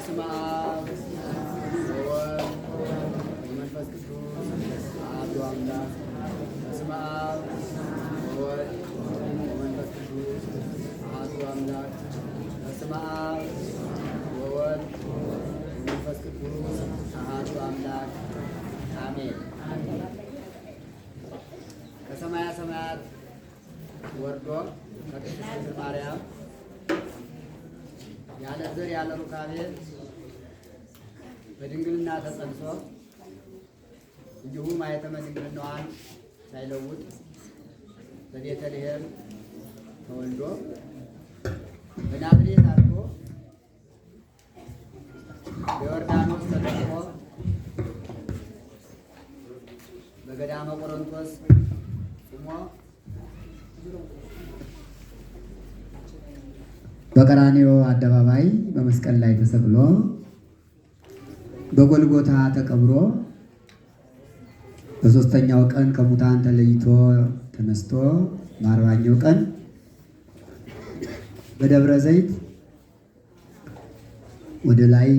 በስመ አብ ወወልድ ወመንፈስ ቅዱስ አሐዱ አምላክ። በስመ አብ ወወልድ ወመንፈስ ቅዱስ አሐዱ አምላክ። በስመ አብ ወወልድ ወመንፈስ ቅዱስ አሐዱ አምላክ አሜን። ከሰማያ ሰማያት ወርዶ ከቅድስት ድንግል ማርያም ያለ ዘር ያለ ሩካቤ በድንግልና ተጸንሶ እንዲሁም ማኅተመ ድንግልናዋን ሳይለውጥ በቤተልሔም ተወልዶ በናዝሬት አድጎ በዮርዳኖስ ተጠምቆ በገዳመ ቆሮንቶስ ጾሞ በቀራንዮ አደባባይ በመስቀል ላይ ተሰቅሎ በጎልጎታ ተቀብሮ በሦስተኛው ቀን ከሙታን ተለይቶ ተነስቶ በ40ኛው ቀን በደብረ ዘይት ወደ ላይ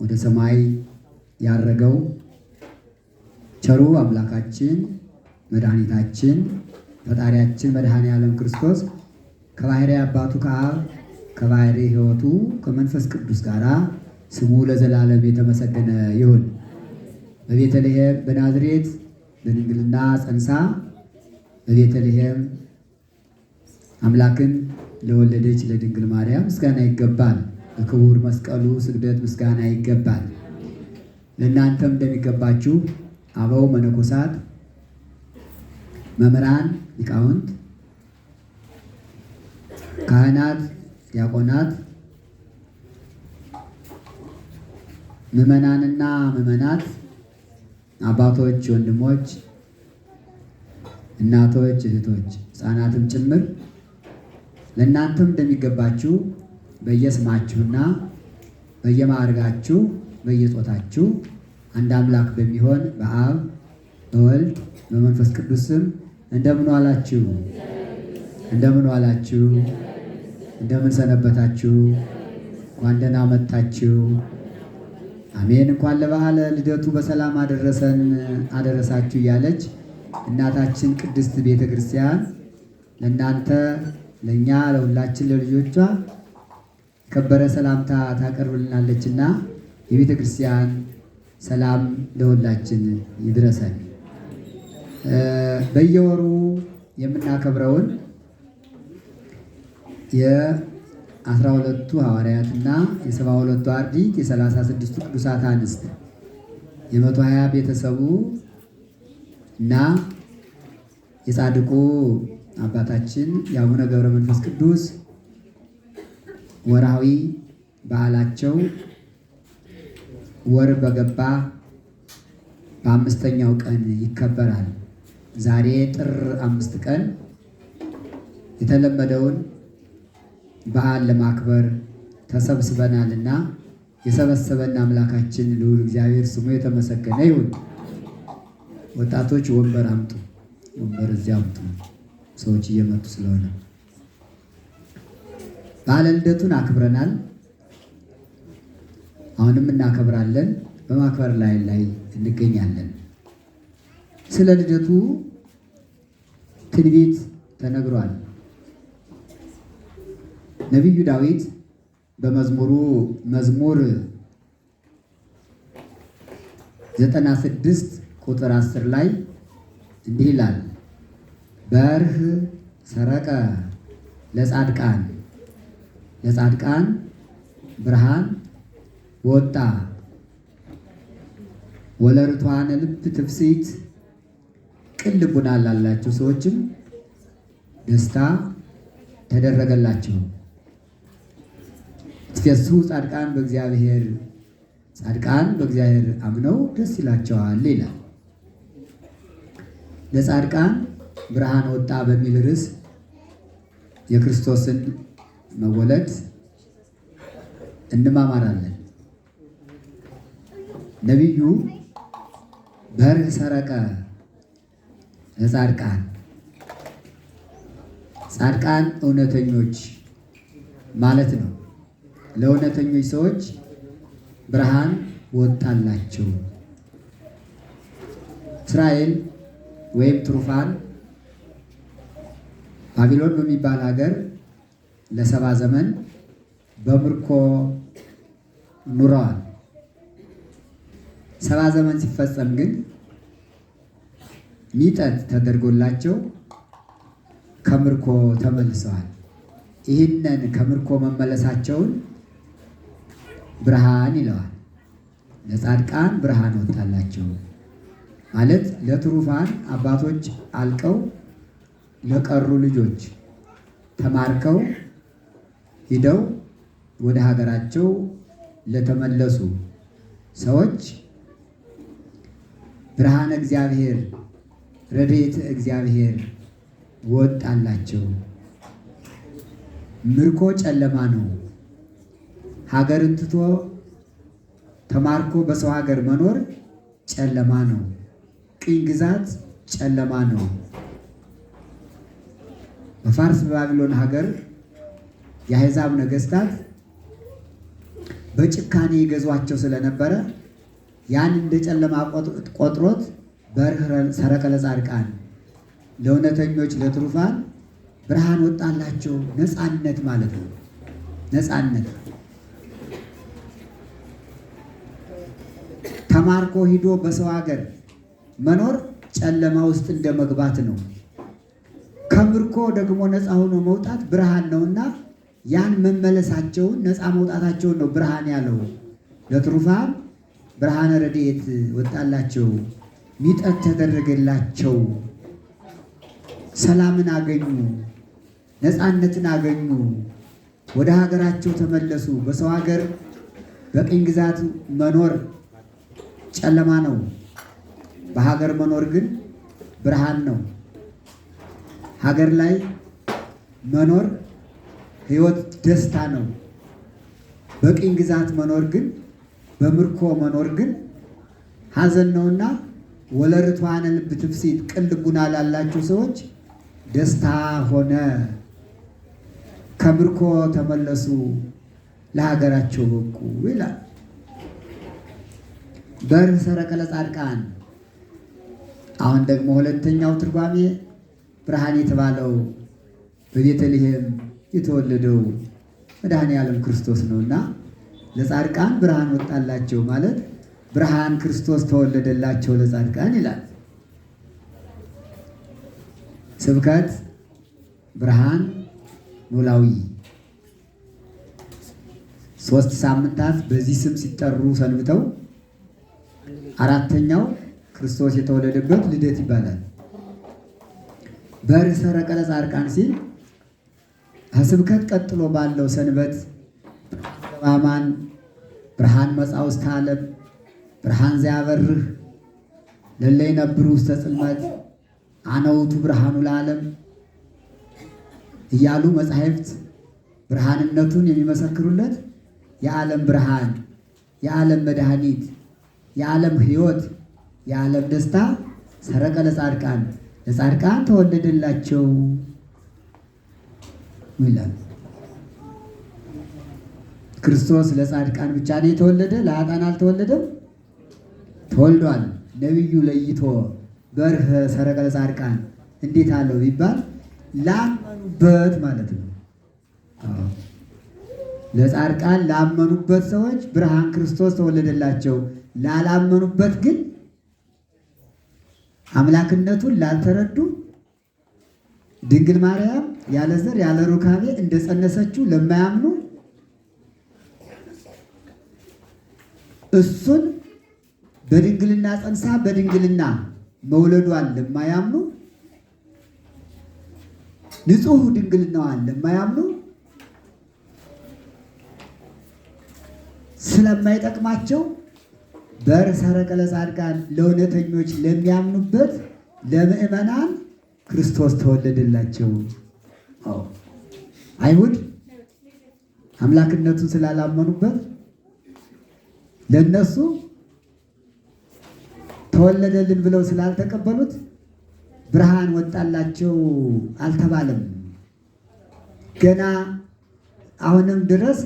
ወደ ሰማይ ያረገው ቸሩ አምላካችን መድኃኒታችን ፈጣሪያችን መድኃኔ ዓለም ክርስቶስ ከባሕርይ አባቱ ከአብ ከባሕርይ ሕይወቱ ከመንፈስ ቅዱስ ጋር ስሙ ለዘላለም የተመሰገነ ይሁን። በቤተልሔም በናዝሬት በድንግልና ጸንሳ በቤተልሔም አምላክን ለወለደች ለድንግል ማርያም ምስጋና ይገባል። ለክቡር መስቀሉ ስግደት ምስጋና ይገባል። ለእናንተም እንደሚገባችሁ አበው መነኮሳት፣ መምህራን፣ ሊቃውንት፣ ካህናት፣ ዲያቆናት፣ ምዕመናንና ምዕመናት፣ አባቶች፣ ወንድሞች፣ እናቶች፣ እህቶች፣ ሕፃናትም ጭምር ለእናንተም እንደሚገባችሁ በየስማችሁና በየማዕረጋችሁ በየጾታችሁ አንድ አምላክ በሚሆን በአብ በወልድ በመንፈስ ቅዱስ ስም እንደምን ዋላችሁ? እንደምን ዋላችሁ? እንደምን ሰነበታችሁ? እንኳን ደህና መጣችሁ። አሜን። እንኳን ለበዓለ ልደቱ በሰላም አደረሰን አደረሳችሁ እያለች እናታችን ቅድስት ቤተ ክርስቲያን ለእናንተ ለእኛ ለሁላችን ለልጆቿ የከበረ ሰላምታ ታቀርብልናለችና የቤተ ክርስቲያን ሰላም ለሁላችን ይድረሰን። በየወሩ የምናከብረውን የ12ቱ ሐዋርያትና የ72ቱ አርድእት የ36ቱ ቅዱሳት አንስት የ120 ቤተሰቡ እና የጻድቁ አባታችን የአቡነ ገብረ መንፈስ ቅዱስ ወርሃዊ በዓላቸው ወር በገባ በ5ኛው ቀን ይከበራል። ዛሬ ጥር 5 ቀን የተለመደውን በዓል ለማክበር ተሰብስበናልና የሰበሰበን አምላካችን ልዑል እግዚአብሔር ስሙ የተመሰገነ ይሁን። ወጣቶች ወንበር አምጡ፣ ወንበር እዚያ አምጡ። ሰዎች እየመጡ ስለሆነ በዓለ ልደቱን አክብረናል። አሁንም እናከብራለን። በማክበር ላይ እንገኛለን። ስለ ልደቱ ትንቢት ተነግሯል። ነቢዩ ዳዊት በመዝሙሩ መዝሙር 96 ቁጥር 10 ላይ እንዲህ ይላል፣ በርህ ሰረቀ ለጻድቃን ለጻድቃን ብርሃን ወጣ ወለርቷን ልብ ትፍሲት። ቅን ልቡና ላላቸው ሰዎችም ደስታ ተደረገላቸው። ትፌስሑ ጻድቃን በእግዚአብሔር፣ ጻድቃን በእግዚአብሔር አምነው ደስ ይላቸዋል ይላል። ለጻድቃን ብርሃን ወጣ በሚል ርዕስ የክርስቶስን መወለድ እንማማራለን። ነቢዩ በርህ ሰረቀ ለጻድቃን፣ ጻድቃን እውነተኞች ማለት ነው። ለእውነተኞች ሰዎች ብርሃን ወጣላቸው። እስራኤል ወይም ትሩፋን ባቢሎን በሚባል ሀገር ለ70 ዘመን በምርኮ ኑረዋል። 70 ዘመን ሲፈጸም ግን ሚጠት ተደርጎላቸው ከምርኮ ተመልሰዋል። ይህንን ከምርኮ መመለሳቸውን ብርሃን ይለዋል። ለጻድቃን ብርሃን ወጣላቸው ማለት ለትሩፋን አባቶች አልቀው ለቀሩ ልጆች ተማርከው ሂደው ወደ ሀገራቸው ለተመለሱ ሰዎች ብርሃነ እግዚአብሔር ረድኤተ እግዚአብሔር ወጣላቸው። ምርኮ ጨለማ ነው። ሀገርን ትቶ ተማርኮ በሰው ሀገር መኖር ጨለማ ነው። ቅኝ ግዛት ጨለማ ነው። በፋርስ በባቢሎን ሀገር የአሕዛብ ነገስታት በጭካኔ ይገዟቸው ስለነበረ ያን እንደ ጨለማ ቆጥሮት በርኅ ሰረቀ ለጻድቃን ለእውነተኞች ለትሩፋን ብርሃን ወጣላቸው። ነፃነት ማለት ነው። ነፃነት ተማርኮ ሂዶ በሰው ሀገር መኖር ጨለማ ውስጥ እንደ መግባት ነው። ከምርኮ ደግሞ ነፃ ሆኖ መውጣት ብርሃን ነውና ያን መመለሳቸውን ነፃ መውጣታቸውን ነው ብርሃን ያለው። ለትሩፋን ብርሃነ ረድኤት ወጣላቸው፣ ሚጠት ተደረገላቸው፣ ሰላምን አገኙ፣ ነፃነትን አገኙ፣ ወደ ሀገራቸው ተመለሱ። በሰው ሀገር በቅኝ ግዛት መኖር ጨለማ ነው። በሀገር መኖር ግን ብርሃን ነው። ሀገር ላይ መኖር ሕይወት ደስታ ነው። በቅኝ ግዛት መኖር ግን በምርኮ መኖር ግን ሐዘን ነውና ወለርቷነ ልብ ትፍሲት ቅን ልቡና ላላቸው ሰዎች ደስታ ሆነ። ከምርኮ ተመለሱ፣ ለሀገራቸው በቁ ይላል። በርኅ ሰረቀ ለጻድቃን። አሁን ደግሞ ሁለተኛው ትርጓሜ ብርሃን የተባለው በቤተልሔም የተወለደው መድኃኔ ዓለም ክርስቶስ ነውና ለጻድቃን ብርሃን ወጣላቸው ማለት ብርሃን ክርስቶስ ተወለደላቸው ለጻድቃን ይላል። ስብከት ብርሃን ኖላዊ 3 ሳምንታት በዚህ ስም ሲጠሩ ሰንብተው አራተኛው ክርስቶስ የተወለደበት ልደት ይባላል። በርኅ ሰረቀ ለጻድቃን ሲል ከስብከት ቀጥሎ ባለው ሰንበት በአማን ብርሃን መጻእ ውስተ ዓለም ብርሃን ዘያበርህ ለእለ ይነብሩ ውስተ ጽልመት አነ ውእቱ ብርሃኑ ለዓለም እያሉ መጻሕፍት ብርሃንነቱን የሚመሰክሩለት የዓለም ብርሃን፣ የዓለም መድኃኒት፣ የዓለም ሕይወት፣ የዓለም ደስታ ሰረቀ ለጻድቃን ለጻድቃን ተወለደላቸው ይላል። ክርስቶስ ለጻድቃን ብቻ ነው የተወለደ፣ ለኃጥአን አልተወለደም። ተወልዷል። ነቢዩ ለይቶ በርኅ ሰረቀ ለጻድቃን እንዴት አለው ቢባል ላመኑበት ማለት ነው። ለጻድቃን ላመኑበት ሰዎች ብርሃን ክርስቶስ ተወለደላቸው። ላላመኑበት ግን አምላክነቱን ላልተረዱ ድንግል ማርያም ያለ ዘር ያለ ሩካቤ እንደጸነሰችው ለማያምኑ እሱን በድንግልና ጸንሳ በድንግልና መውለዷን ለማያምኑ ንጹሕ ድንግልናዋን ለማያምኑ ስለማይጠቅማቸው በርኅ ሰረቀ ለጻድቃን ለእውነተኞች ለሚያምኑበት ለምእመናን ክርስቶስ ተወለደላቸው። አይሁድ አምላክነቱን ስላላመኑበት ለነሱ ተወለደልን ብለው ስላልተቀበሉት ብርሃን ወጣላቸው አልተባለም። ገና አሁንም ድረስ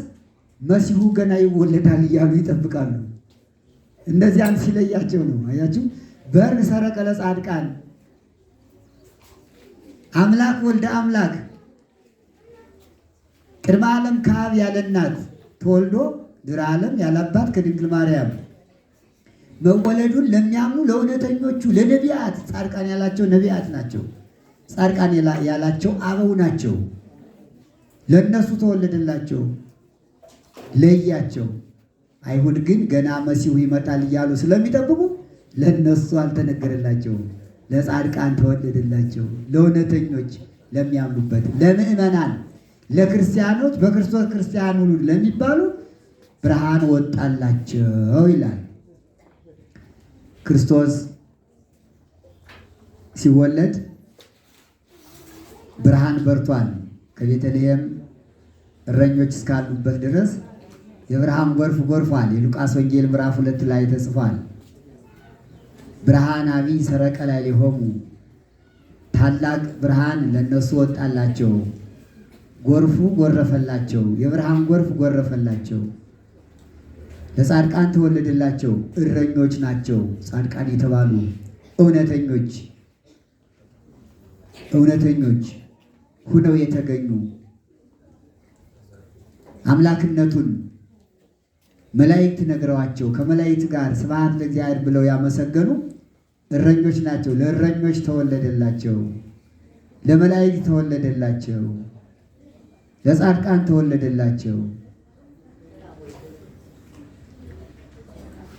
መሲሁ ገና ይወለዳል እያሉ ይጠብቃሉ። እነዚያን ሲለያቸው ነው። አያችሁ፣ በር ሰረቀ ለጻድቃን አምላክ ወልደ አምላክ ቅድመ ዓለም ከአብ ያለ እናት ተወልዶ ድኅረ ዓለም ያለ አባት ከድንግል ማርያም መወለዱን ለሚያምኑ ለእውነተኞቹ ለነቢያት ጻድቃን ያላቸው ነቢያት ናቸው። ጻድቃን ያላቸው አበው ናቸው። ለእነሱ ተወለደላቸው፣ ለያቸው። አይሁድ ግን ገና መሲሁ ይመጣል እያሉ ስለሚጠብቁ ለእነሱ አልተነገረላቸውም። ለጻድቃን ተወለደላቸው፣ ለእውነተኞች ለሚያምኑበት፣ ለምእመናን፣ ለክርስቲያኖች በክርስቶስ ክርስቲያን ሁሉ ለሚባሉ ብርሃን ወጣላቸው ይላል። ክርስቶስ ሲወለድ ብርሃን በርቷል። ከቤተልሔም እረኞች እስካሉበት ድረስ የብርሃን ጎርፍ ጎርፏል። የሉቃስ ወንጌል ምዕራፍ 2 ላይ ተጽፏል። ብርሃን አቢይ ሰረቀ ላዕሌሆሙ፣ ታላቅ ብርሃን ለነሱ ወጣላቸው። ጎርፉ ጎረፈላቸው፣ የብርሃን ጎርፍ ጎረፈላቸው። ለጻድቃን ተወለደላቸው። እረኞች ናቸው ጻድቃን የተባሉ እውነተኞች ሁነው የተገኙ አምላክነቱን መላእክት ነግረዋቸው ከመላእክት ጋር ስብሐት ለእግዚአብሔር ብለው ያመሰገኑ እረኞች ናቸው። ለእረኞች ተወለደላቸው፣ ለመላእክት ተወለደላቸው፣ ለጻድቃን ተወለደላቸው።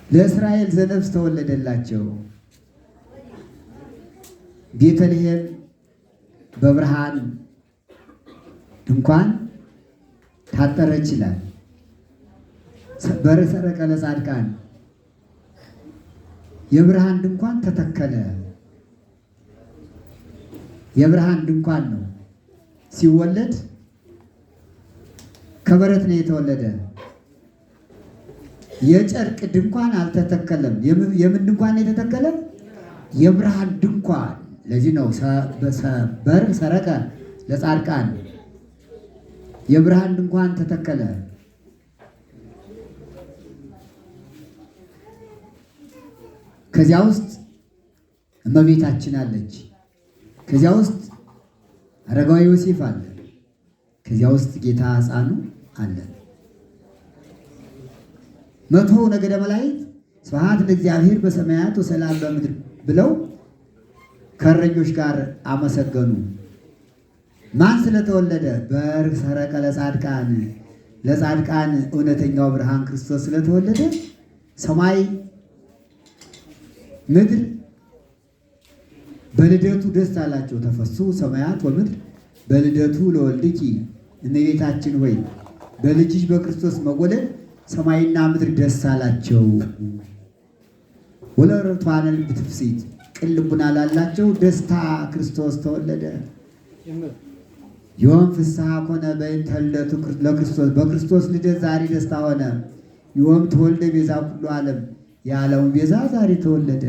ለእስራኤል ዘነፍስ ተወለደላቸው። ቤተልሔም በብርሃን ድንኳን ታጠረች ይላል። በር ሰረቀ ለጻድቃን፣ የብርሃን ድንኳን ተተከለ። የብርሃን ድንኳን ነው። ሲወለድ ከበረት ነው የተወለደ። የጨርቅ ድንኳን አልተተከለም። የምን ድንኳን የተተከለ? የብርሃን ድንኳን። ለዚህ ነው በር ሰረቀ ለጻድቃን፣ የብርሃን ድንኳን ተተከለ። ከዚያ ውስጥ እመቤታችን አለች። ከዚያ ውስጥ አረጋዊ ዮሴፍ አለ። ከዚያ ውስጥ ጌታ ሕፃኑ አለ። 100 ነገደ መላእክት ስብሐት ለእግዚአብሔር በሰማያት ወሰላም በምድር ብለው ከእረኞች ጋር አመሰገኑ። ማን ስለተወለደ? በር ሰረቀ ለጻድቃን፣ ለጻድቃን እውነተኛው ብርሃን ክርስቶስ ስለተወለደ ሰማይ ምድር በልደቱ ደስ አላቸው። ተፈሱ ሰማያት ወምድር በልደቱ ለወልድኪ፣ እመቤታችን ሆይ በልጅሽ በክርስቶስ መወለድ ሰማይና ምድር ደስ አላቸው። ወለረቷን ብትፍሲት ቅን ልቡና ላላቸው ደስታ ክርስቶስ ተወለደ። ዮም ፍስሐ ኮነ በእንተ ልደቱ ለክርስቶስ፣ በክርስቶስ ልደት ዛሬ ደስታ ሆነ። ዮም ተወልደ ቤዛ ኩሉ ዓለም፣ የዓለሙ ቤዛ ዛሬ ተወለደ።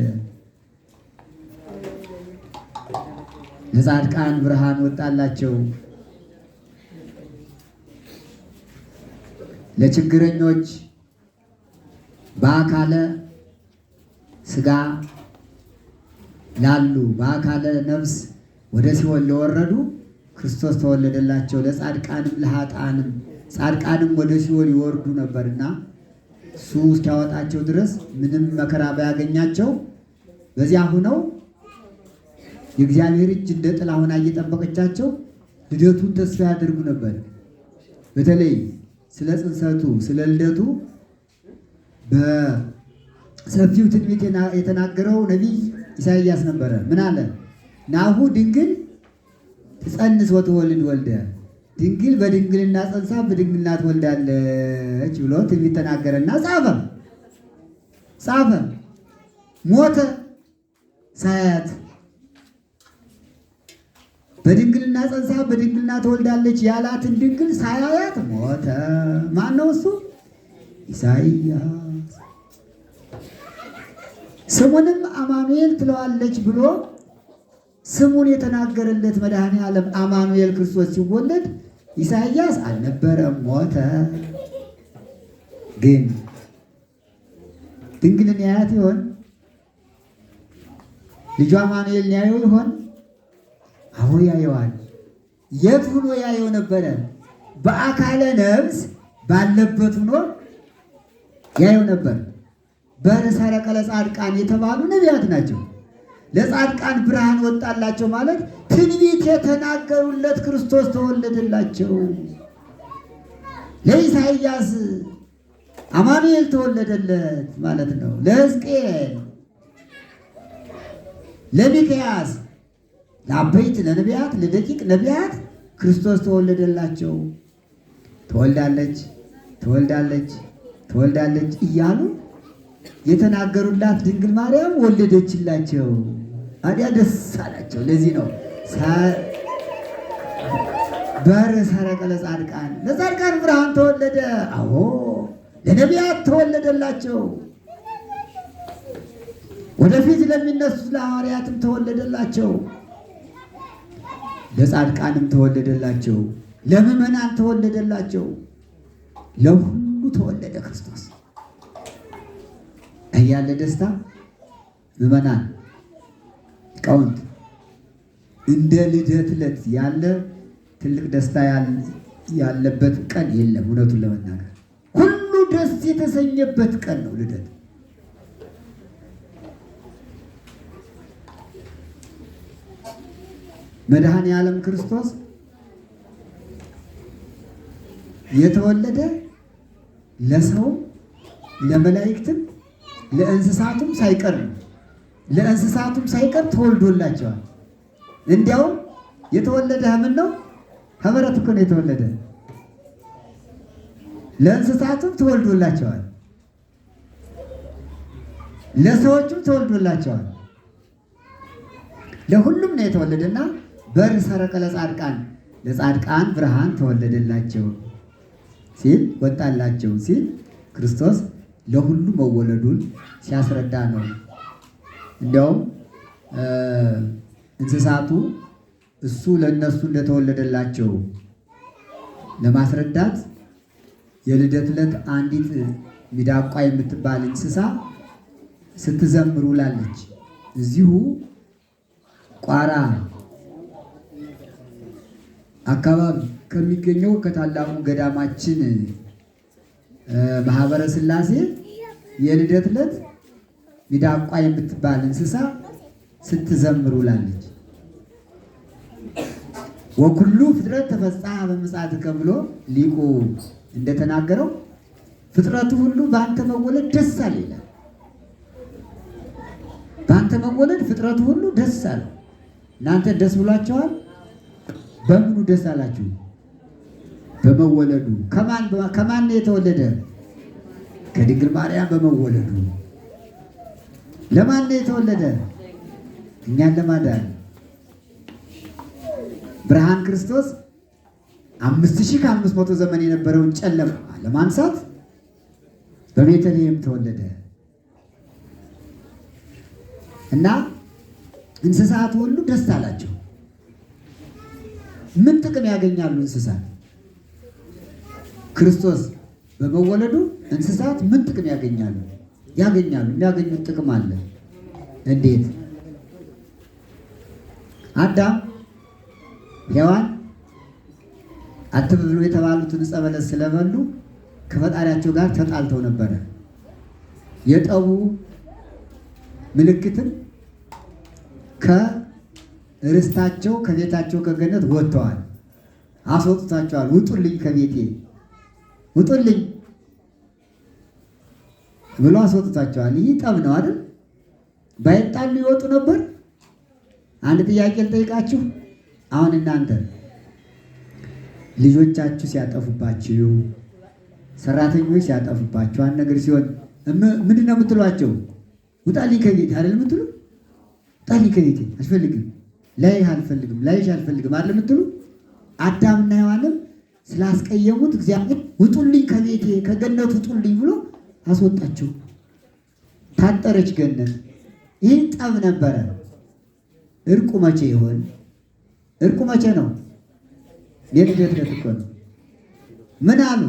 ለጻድቃን ብርሃን ወጣላቸው፣ ለችግረኞች በአካለ ሥጋ ላሉ በአካለ ነፍስ ወደ ሲኦል ለወረዱ ክርስቶስ ተወለደላቸው። ለጻድቃንም ለኃጥአንም፣ ጻድቃንም ወደ ሲኦል ይወርዱ ነበርና እሱ እስኪያወጣቸው ድረስ ምንም መከራ ባያገኛቸው በዚያ ሁነው የእግዚአብሔር እጅ እንደ ጥላ ሆና እየጠበቀቻቸው ልደቱን ተስፋ ያደርጉ ነበር። በተለይ ስለ ጽንሰቱ ስለ ልደቱ በሰፊው ትንቢት የተናገረው ነቢይ ኢሳይያስ ነበረ። ምን አለ? ናሁ ድንግል ትጸንስ ወትወልድ ወልደ፣ ድንግል በድንግልና ጸንሳ በድንግልና ትወልዳለች ብሎ ትንቢት ተናገረና ጻፈ። ሞተ ሳያት። በድንግልና ጸንሳ በድንግልና ትወልዳለች ያላትን ድንግል ሳያያት ሞተ። ማን ነው እሱ? ኢሳይያስ። ስሙንም አማኑኤል ትለዋለች ብሎ ስሙን የተናገረለት መድኃኔ ዓለም አማኑኤል ክርስቶስ ሲወለድ ኢሳይያስ አልነበረም፣ ሞተ። ግን ድንግልን ያያት ይሆን? ልጇ አማኑኤልን ያየው ይሆን? አዎ ያየዋል። የት ሆኖ ያየው ነበረ? በአካለ ነፍስ ባለበት ሆኖ ያየው ነበር። በሰረቀ ለጻድቃን የተባሉ ነቢያት ናቸው። ለጻድቃን ብርሃን ወጣላቸው ማለት ትንቢት የተናገሩለት ክርስቶስ ተወለደላቸው። ለኢሳይያስ አማኑኤል ተወለደለት ማለት ነው። ለሕዝቅኤል፣ ለሚክያስ፣ ለአበይት ለነቢያት፣ ለደቂቅ ነቢያት ክርስቶስ ተወለደላቸው። ትወልዳለች፣ ትወልዳለች፣ ትወልዳለች እያሉ የተናገሩላት ድንግል ማርያም ወለደችላቸው። ታዲያ ደስ አላቸው። ለዚህ ነው በር ሰረቀ ለጻድቃን፣ ለጻድቃን ብርሃን ተወለደ። አዎ ለነቢያት ተወለደላቸው። ወደፊት ለሚነሱት ለሐዋርያትም ተወለደላቸው። ለጻድቃንም ተወለደላቸው። ለምዕመናን ተወለደላቸው። ለሁሉ ተወለደ ክርስቶስ። ያለ ደስታ ምዕመናን ሊቃውንት እንደ ልደት ዕለት ያለ ትልቅ ደስታ ያለበት ቀን የለም። እውነቱን ለመናገር ሁሉ ደስ የተሰኘበት ቀን ነው ልደት። መድኃኔ ዓለም ክርስቶስ የተወለደ ለሰው ለመላእክትም ለእንስሳቱም ሳይቀር ነው። ለእንስሳቱም ሳይቀር ተወልዶላቸዋል። እንዲያውም የተወለደ ምን ነው? ከበረት እኮ ነው የተወለደ። ለእንስሳቱም ተወልዶላቸዋል፣ ለሰዎችም ተወልዶላቸዋል። ለሁሉም ነው የተወለደና በር ሰረቀ ለጻድቃን፣ ለጻድቃን ብርሃን ተወለደላቸው ሲል ወጣላቸው ሲል ክርስቶስ ለሁሉ መወለዱን ሲያስረዳ ነው። እንዲያውም እንስሳቱ እሱ ለእነሱ እንደተወለደላቸው ለማስረዳት የልደት ዕለት አንዲት ሚዳቋ የምትባል እንስሳ ስትዘምር ውላለች። እዚሁ ቋራ አካባቢ ከሚገኘው ከታላቁ ገዳማችን ማህበረ ሥላሴ የልደት ዕለት ሚዳቋ የምትባል እንስሳ ስትዘምር ውላለች። ወኩሉ ፍጥረት ተፈጽሐ በምጽአትከ ብሎ ሊቁ እንደተናገረው ፍጥረቱ ሁሉ በአንተ መወለድ ደስ አለ ይላል። በአንተ መወለድ ፍጥረቱ ሁሉ ደስ አለ። እናንተ ደስ ብሏቸዋል? በምኑ ደስ አላችሁ? በመወለዱ። ከማን ነው የተወለደ? ከድንግል ማርያም በመወለዱ። ለማን ነው የተወለደ? እኛን ለማዳን። ብርሃን ክርስቶስ 5500 ዘመን የነበረውን ጨለማ ለማንሳት በቤተልሔም ተወለደ እና እንስሳት ሁሉ ደስ አላቸው። ምን ጥቅም ያገኛሉ እንስሳት? ክርስቶስ በመወለዱ እንስሳት ምን ጥቅም ያገኛሉ? የሚያገኙት ጥቅም አለ። እንዴት? አዳም ሔዋን አትብሉ የተባሉትን ዕፀ በለስ ስለበሉ ከፈጣሪያቸው ጋር ተጣልተው ነበረ። የጠቡ ምልክትም ከርስታቸው ከቤታቸው ከገነት ወጥተዋል። አስወጥቷቸዋል። ውጡልኝ ከቤቴ ውጡልኝ ብሎ አስወጥቷቸዋል። ይህ ጠብ ነው አይደል? ባይጣሉ ይወጡ ነበር። አንድ ጥያቄ ልጠይቃችሁ። አሁን እናንተ ልጆቻችሁ ሲያጠፉባችሁ፣ ሰራተኞች ሲያጠፉባችሁ፣ አንድ ነገር ሲሆን ምንድን ነው የምትሏቸው? ውጣልኝ ከቤቴ አይደል የምትሉ? ውጣልኝ ከቤቴ አልፈልግም፣ ላይህ አልፈልግም፣ ላይሽ አልፈልግም አይደል የምትሉ? አዳምና ሔዋንም ስላስቀየሙት እግዚአብሔር ውጡልኝ ከቤቴ ከገነት ውጡልኝ ብሎ አስወጣቸው። ታጠረች ገነት። ይህ ጠብ ነበረ። እርቁ መቼ ይሆን? እርቁ መቼ ነው? የልደት ዕለት እኮ ነው። ምን አሉ?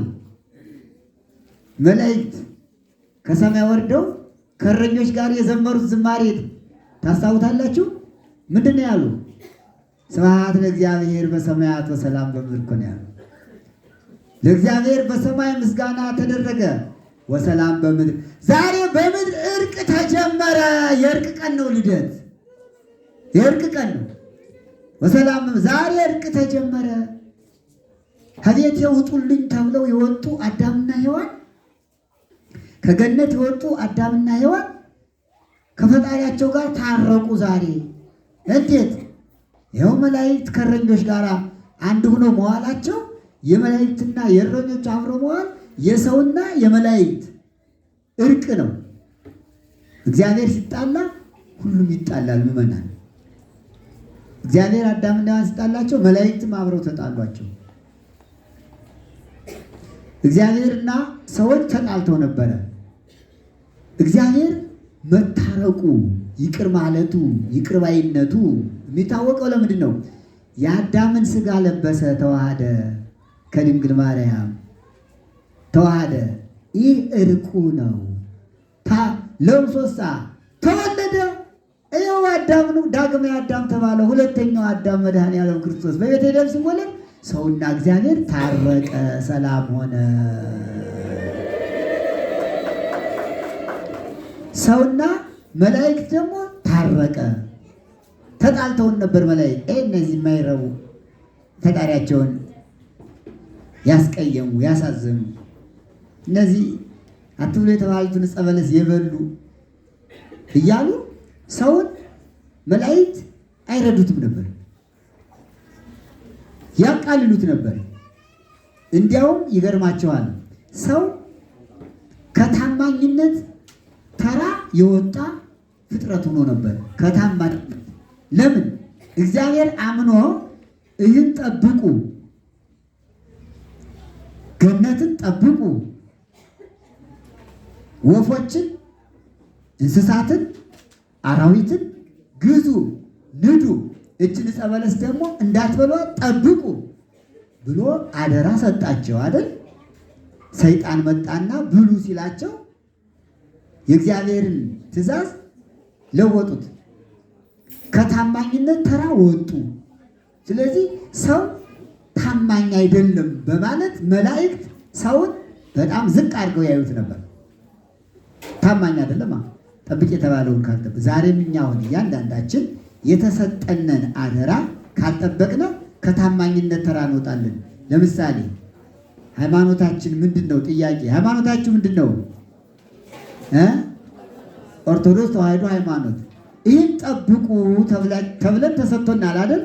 መላእክት ከሰማይ ወርደው ከእረኞች ጋር የዘመሩት ዝማሬ ታስታውታላችሁ? ምንድን ነው ያሉ? ስብሐት ለእግዚአብሔር በሰማያት ወሰላም በምድር እኮ ነው ያሉ። ለእግዚአብሔር በሰማይ ምስጋና ተደረገ ወሰላም በምድር። ዛሬ በምድር እርቅ ተጀመረ። የእርቅ ቀን ነው ልደት፣ የእርቅ ቀን ነው። ወሰላም ዛሬ እርቅ ተጀመረ። ከቤት የውጡልኝ ተብለው የወጡ አዳምና ሔዋን፣ ከገነት የወጡ አዳምና ሔዋን ከፈጣሪያቸው ጋር ታረቁ። ዛሬ እንዴት? ይኸው መላእክት ከእረኞች ጋር አንድ ሆነው መዋላቸው፣ የመላእክትና የእረኞች አብሮ መዋል የሰውና የመላእክት እርቅ ነው። እግዚአብሔር ሲጣላ ሁሉም ይጣላል። ምዕመናን እግዚአብሔር አዳምና ሔዋን ሲጣላቸው መላእክትም አብረው ተጣሏቸው። እግዚአብሔርና ሰዎች ተጣልተው ነበረ። እግዚአብሔር መታረቁ፣ ይቅር ማለቱ፣ ይቅር ባይነቱ የሚታወቀው ለምንድን ነው? የአዳምን ስጋ ለበሰ፣ ተዋሃደ፣ ከድንግል ማርያም ተዋሃደ። ይህ እርቁ ነው። ለምሶሳ ተወለደ። ይኸው አዳም ነው። ዳግማዊ አዳም ተባለ። ሁለተኛው አዳም መድኃኔዓለም ክርስቶስ በቤተልሔም ሲወለድ ሰውና እግዚአብሔር ታረቀ፣ ሰላም ሆነ። ሰውና መላእክት ደግሞ ታረቀ። ተጣልተውን ነበር መላእክት። እነዚህ የማይረቡ ፈጣሪያቸውን ያስቀየሙ ያሳዘኑ፣ እነዚህ አትብሎ የተባሉትን ዕፀ በለስ የበሉ እያሉ ሰውን መላእክት አይረዱትም ነበር፣ ያቃልሉት ነበር። እንዲያውም ይገርማቸዋል። ሰው ከታማኝነት ተራ የወጣ ፍጥረት ሆኖ ነበር። ከታማኝነት ለምን? እግዚአብሔር አምኖ ይህን ጠብቁ፣ ገነትን ጠብቁ፣ ወፎችን፣ እንስሳትን፣ አራዊትን ግዙ፣ ንዱ፣ እችን ዕፀ በለስ ደግሞ እንዳትበሏት ጠብቁ ብሎ አደራ ሰጣቸው አይደል? ሰይጣን መጣና ብሉ ሲላቸው የእግዚአብሔርን ትእዛዝ ለወጡት፣ ከታማኝነት ተራ ወጡ። ስለዚህ ሰው ታማኝ አይደለም በማለት መላእክት ሰውን በጣም ዝቅ አድርገው ያዩት ነበር። ታማኝ አይደለም ጠብቅ የተባለውን ካልጠበቅ። ዛሬም እኛውን እያንዳንዳችን የተሰጠነን አደራ ካልጠበቅነ ከታማኝነት ተራ እንወጣለን። ለምሳሌ ሃይማኖታችን ምንድን ነው? ጥያቄ ሃይማኖታችሁ ምንድን ነው? ኦርቶዶክስ ተዋሕዶ ሃይማኖት። ይህን ጠብቁ ተብለን ተሰጥቶናል አይደል?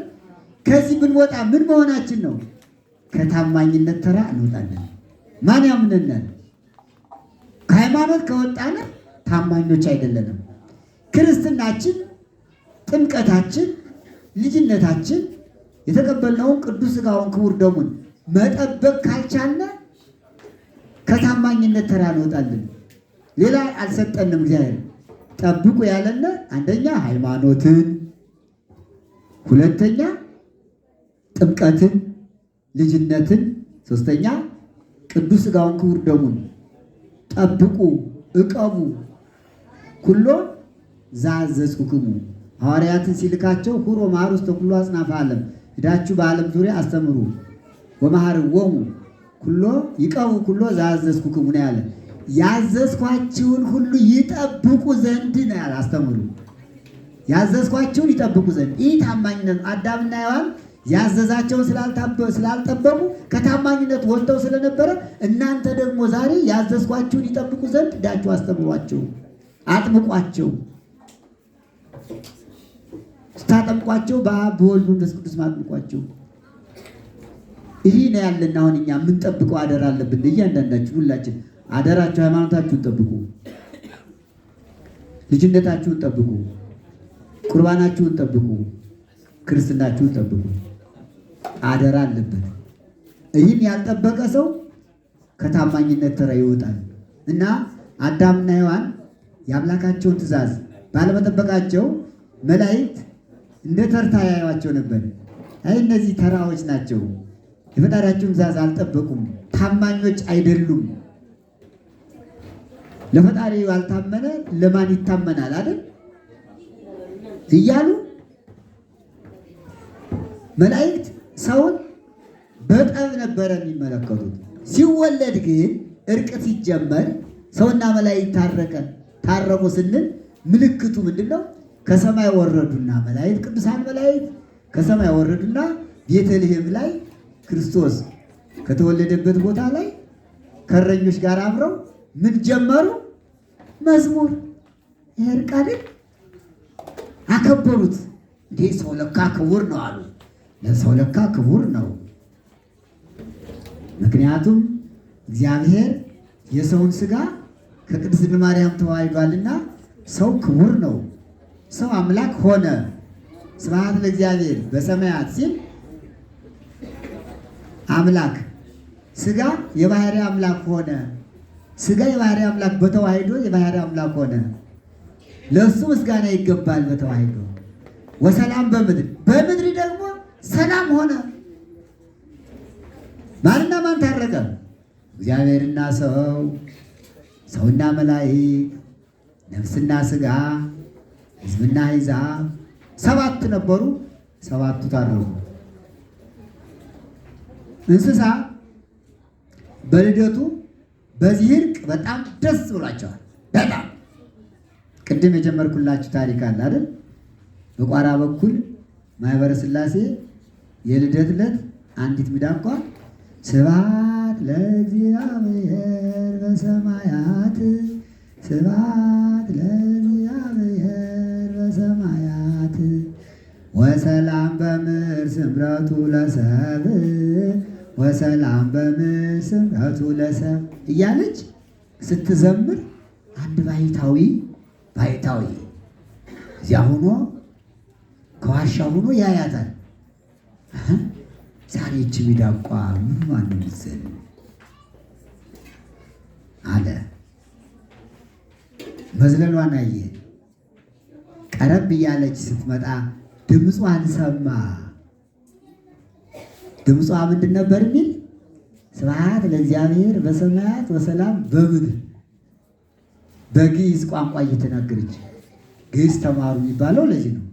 ከዚህ ብንወጣ ምን መሆናችን ነው? ከታማኝነት ተራ እንወጣለን። ማን ያምነናል? ከሃይማኖት ከወጣን ታማኞች አይደለንም። ክርስትናችን፣ ጥምቀታችን፣ ልጅነታችን የተቀበልነውን ቅዱስ ሥጋውን ክቡር ደሙን መጠበቅ ካልቻልን ከታማኝነት ተራ እንወጣለን። ሌላ አልሰጠንም። እግዚአብሔር ጠብቁ ያለና አንደኛ ሃይማኖትን፣ ሁለተኛ ጥምቀትን፣ ልጅነትን፣ ሶስተኛ ቅዱስ ሥጋውን ክቡር ደሙን ጠብቁ፣ እቀቡ ኩሎ ዘአዘዝኩክሙ። ሐዋርያትን ሲልካቸው ሁሮ መሐሩ ውስተ ኩሉ አጽናፈ ዓለም፣ ሂዳችሁ በዓለም ዙሪያ አስተምሩ፣ ወመሐርዎሙ ኩሎ ይቀቡ ኩሎ ዘአዘዝኩክሙ ነው ያለ። ያዘዝኳችሁን ሁሉ ይጠብቁ ዘንድ ነው ያለ። አስተምሩ፣ ያዘዝኳችሁን ይጠብቁ ዘንድ። ይህ ታማኝነት ነው። አዳምና ሔዋን ያዘዛቸውን ስላልጠበቁ ከታማኝነት ወጥተው ስለነበረ እናንተ ደግሞ ዛሬ ያዘዝኳችሁን ይጠብቁ ዘንድ ሂዳችሁ አስተምሯቸው፣ አጥምቋቸው። ስታጠምቋቸው በአብ በወልድ በመንፈስ ቅዱስ አጥምቋቸው። ይህ ነው ያለን። አሁን እኛ የምንጠብቀው አደራ አለብን። እያንዳንዳችሁ ሁላችን አደራችሁ፣ ሃይማኖታችሁን ጠብቁ፣ ልጅነታችሁን ጠብቁ፣ ቁርባናችሁን ጠብቁ፣ ክርስትናችሁን ጠብቁ። አደራ አለበት። ይህን ያልጠበቀ ሰው ከታማኝነት ተራ ይወጣል እና አዳምና ሔዋን የአምላካቸውን ትእዛዝ ባለመጠበቃቸው መላእክት እንደ ተርታ ያዩዋቸው ነበር። አይ እነዚህ ተራዎች ናቸው፣ የፈጣሪያቸውን ትእዛዝ አልጠበቁም፣ ታማኞች አይደሉም ለፈጣሪው ያልታመነ ለማን ይታመናል አይደል እያሉ መላእክት ሰውን በጠብ ነበረ የሚመለከቱት። ሲወለድ ግን እርቅ ሲጀመር ሰውና መላእክት ታረቁ ስንል ምልክቱ ምንድነው? ከሰማይ ወረዱና መላእክት ቅዱሳን መላእክት ከሰማይ ወረዱና ቤተልሔም ላይ ክርስቶስ ከተወለደበት ቦታ ላይ ከእረኞች ጋር አብረው ምን ጀመሩ? መዝሙር። ይሄ እርቅ አይደል? አከበሩት። እንዴ ሰው ለካ ክቡር ነው አሉ። ለሰው ለካ ክቡር ነው። ምክንያቱም እግዚአብሔር የሰውን ሥጋ ከቅድስት ማርያም ተዋህዷልና ሰው ክቡር ነው። ሰው አምላክ ሆነ። ስብሐት ለእግዚአብሔር በሰማያት ሲል አምላክ ሥጋ የባህሪ አምላክ ሆነ። ሥጋ የባህሪ አምላክ በተዋህዶ የባህሪ አምላክ ሆነ። ለእሱ ምስጋና ይገባል። በተዋህዶ ወሰላም በምድር በምድር ደግሞ ሰላም ሆነ። ማንና ማን ታረቀ? እግዚአብሔርና ሰው፣ ሰውና መላእክት፣ ነፍስና ሥጋ፣ ሕዝብና አሕዛብ 7 ነበሩ። 7ቱ ታረቁ። እንስሳ በልደቱ በዚህ እርቅ በጣም ደስ ብሏቸዋል። በጣም ቅድም የጀመርኩላችሁ ታሪክ አለ አይደል? በቋራ በኩል ማኅበረ ሥላሴ የልደት ዕለት አንዲት ሚዳቋ ስብሐት ለእግዚአብሔር በሰማያት ስብሐት ለእግዚአብሔር በሰማያት ወሰላም በምድር ስምረቱ ለሰብእ ወሰላም በምድር ስምረቱ ለሰብእ እያለች ስትዘምር አንድ ባሕታዊ እዚያ ሆኖ ከዋሻ ሆኖ ያያታል። ዛሬ ይህች ሚዳቋ ምን ማንም ይዘን አለ። መዝለሏን አየ። ቀረብ እያለች ስትመጣ ድምጿን ሰማ። ድምጿ ምንድን ነበር የሚል? ስብሐት ለእግዚአብሔር በሰማያት ወሰላም በምድር። በግዕዝ ቋንቋ እየተናገረች። ግዕዝ ተማሩ የሚባለው ለዚህ ነው።